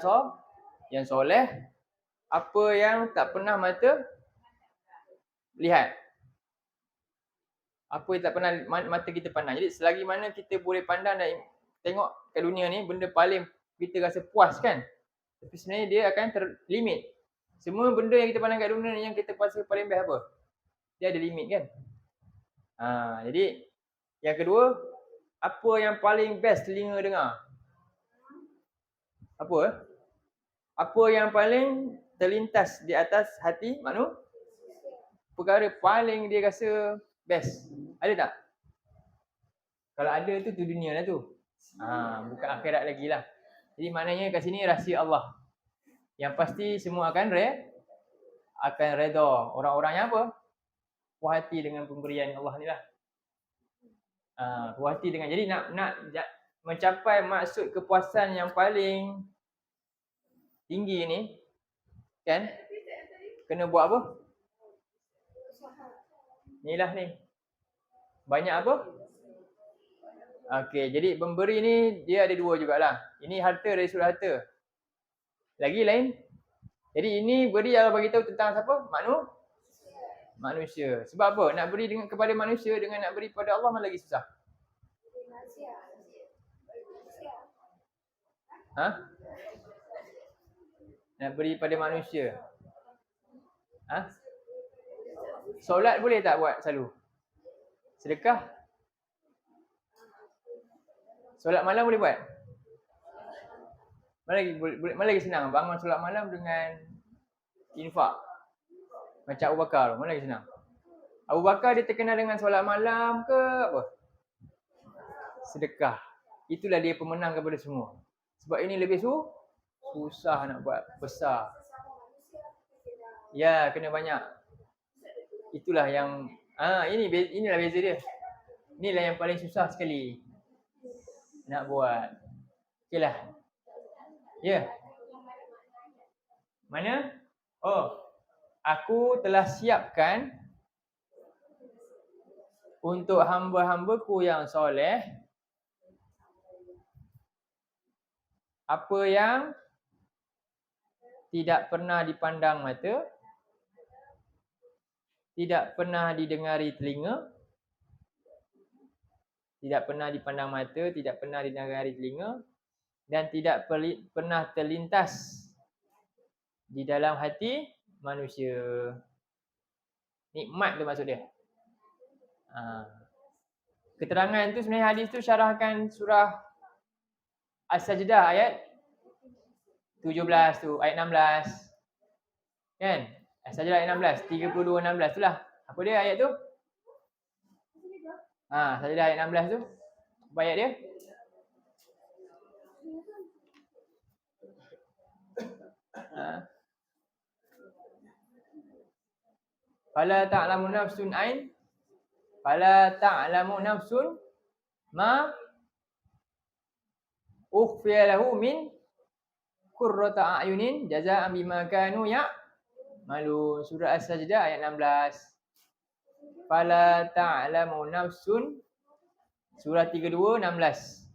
soleh apa yang tak pernah mata lihat. Apa yang tak pernah mata kita pandang. Jadi selagi mana kita boleh pandang dan tengok kat dunia ni benda paling kita rasa puas kan. Tapi sebenarnya dia akan terlimit. Semua benda yang kita pandang kat dunia ni yang kita rasa paling best apa? Dia ada limit kan. Jadi yang kedua, apa yang paling best telinga dengar? Apa? Apa yang paling terlintas di atas hati manusia? Perkara paling dia rasa best. Ada tak? Kalau ada tu dunia lah tu. Bukan akhirat lagi lah. Jadi maknanya kat sini rahsia Allah. Yang pasti semua akan redha. Orang-orang yang apa? Puas hati dengan pemberian Allah ni lah. Puas hati dengan. Jadi nak mencapai maksud kepuasan yang paling tinggi ni, kan? Kena buat apa? Inilah ni. Banyak apa? Okey, jadi pemberi ni dia ada dua jugalah. Ini harta dari sudut harta. Lagi lain. Jadi ini beri Allah bagi tahu tentang siapa? Manusia. Sebab apa? Nak beri kepada manusia dengan nak beri pada Allah mana lagi susah? Nak beri pada manusia. Solat boleh tak buat selalu? Sedekah? Solat malam boleh buat? Mana lagi senang? Bangun solat malam dengan infak. Macam Abu Bakar. Mana lagi senang? Abu Bakar dia terkenal dengan solat malam ke apa? Sedekah. Itulah dia pemenang kepada semua. Sebab ini lebih susah nak buat besar. Ya, kena banyak. Itulah yang inilah beza dia. Inilah yang paling susah sekali nak buat. Okeylah. Ya. Mana? Aku telah siapkan untuk hamba-hambaku yang soleh apa yang tidak pernah dipandang mata, tidak pernah didengari telinga, tidak pernah dipandang mata, tidak pernah didengari telinga, dan tidak pernah terlintas di dalam hati manusia. Nikmat tu maksud dia. keterangan tu sebenarnya hadis tu syarahkan surah As-Sajdah ayat 17 tu, ayat 16. Kan? As-Sajdah ayat 16, 32 16 tu lah. Apa dia ayat tu? Sajdah ayat 16 tu. Apa ayat dia? Fala ta'lamu nafsun ma ukhfiya lahu min qurrata a'yunin jazaa'an bima kanu ya'malun. Surah As-Sajdah ayat 16. Fala ta'lamu nafsun, surah 32 16.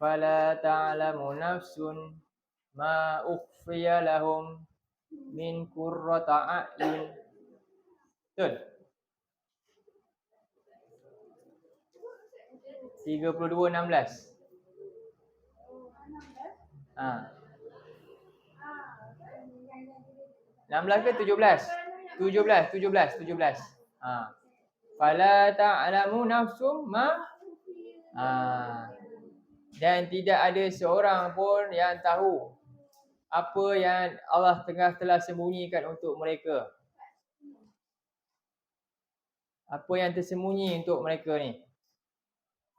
Fala ta'lamu nafsun ma ukhfiya lahum min qurrata a'yun. Betul? 32 16. 16 ke 17? 17. Fala ta'lamu nafsum ma dan tidak ada seorang pun yang tahu apa yang Allah telah sembunyikan untuk mereka. Apa yang tersembunyi untuk mereka ni?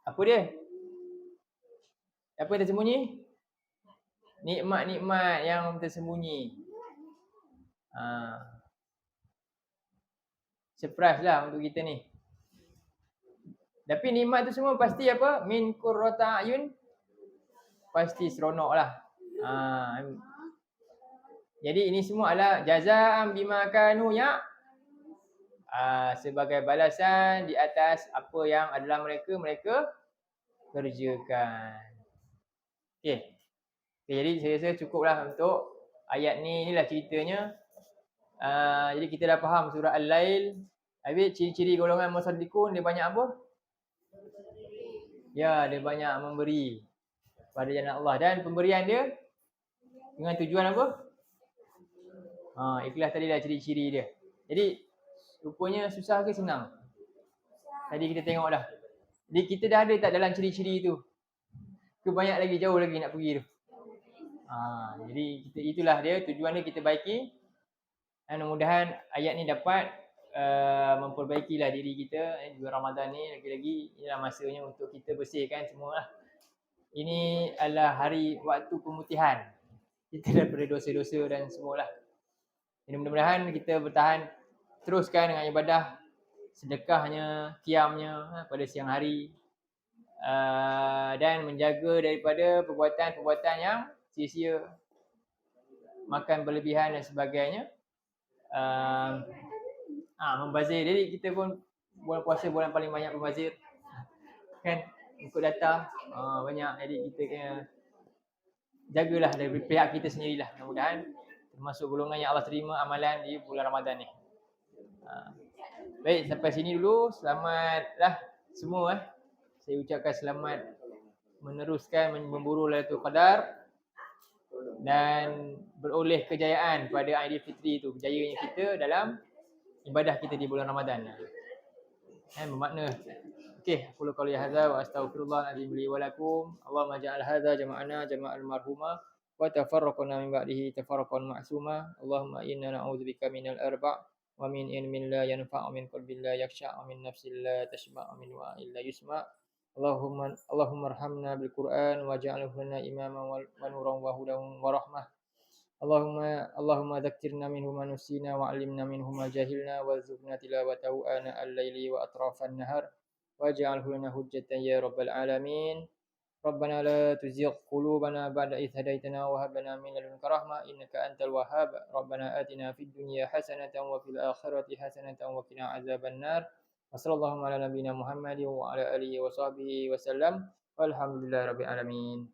Apa dia? Apa yang tersembunyi? Nikmat-nikmat yang tersembunyi. Surprise lah untuk kita ni. Tapi nikmat tu semua pasti apa? Min qurrata ayun. Pasti seronok lah. Jadi ini semua adalah jazaa'an bima kanu sebagai balasan di atas apa yang adalah mereka kerjakan. Okey. Jadi saya rasa cukuplah untuk ayat ni. Inilah ceritanya. Jadi kita dah faham surah Al-Lail. Habis ciri-ciri golongan musaddiqun, dia banyak apa? Ya, dia banyak memberi pada jalan Allah. Dan pemberian dia dengan tujuan apa? Ikhlas tadi dah ciri-ciri dia. Jadi rupanya susah ke senang? Tadi kita tengok dah. Jadi kita dah ada tak dalam ciri-ciri tu? Ke banyak lagi, jauh lagi nak pergi tu? Jadi itulah dia, tujuan dia kita baiki. Dan mudah-mudahan ayat ni dapat memperbaikilah diri kita. Bulan Ramadan ni lagi-lagi inilah masanya untuk kita bersihkan semua lah. Ini adalah hari waktu pemutihan kita daripada dosa-dosa dan semualah. Jadi mudah-mudahan kita bertahan, teruskan dengan ibadah, sedekahnya, qiyamnya pada siang hari, dan menjaga daripada perbuatan-perbuatan yang sia-sia, makan berlebihan dan sebagainya. Membazir. Jadi kita pun bulan puasa bulan paling banyak membazir. Kan? Ikut data banyak. Jadi kita kena jagalah dari pihak kita sendirilah. Mudah-mudahan termasuk golongan yang Allah terima amalan di bulan Ramadan ni. Baik, sampai sini dulu. Selamatlah semua. Saya ucapkan selamat meneruskan memburu Lailatul Qadar dan beroleh kejayaan pada Aidilfitri itu. Kejayaan kita dalam ibadah kita di bulan Ramadan. Bermakna. Okey, aku qauli hadza wa astaghfirullahalazim li wa lakum. Allahumma ja'al hadza jama'ana jama'al marhuma wa tafarraqna min ba'dihi tafarraqan ma'suma. Allahumma inna na'udzubika minal arba' wa min ilmin la yanfa' wa min qalbin la yakhsha' wa min nafsin la tashba' wa min wa'in la yusma'. Allahumma arhamna bil Qur'an waj'alhu lana imaman wa nuran wa hudan wa rahmah. Allahumma dzakkirna minhu ma nusina wa 'allimna minhu ma jahilna warzuqna tilawatahu ana al-laili wa atrafan nahar waj'alhu lana hujjatan ya rabbal alamin. Rabbana la tuzigh qulubana ba'da idh hadaitana wa hab lana min ladunka rahmah innaka antal wahhab. Rabbana atina fid dunya hasanatan wa fil akhirati hasanatan wa qina azaban nar. Wassallallahu ala nabiyyina Muhammadin wa ala alihi wa sahbihi wasallam. Walhamdulillahirabbil alamin.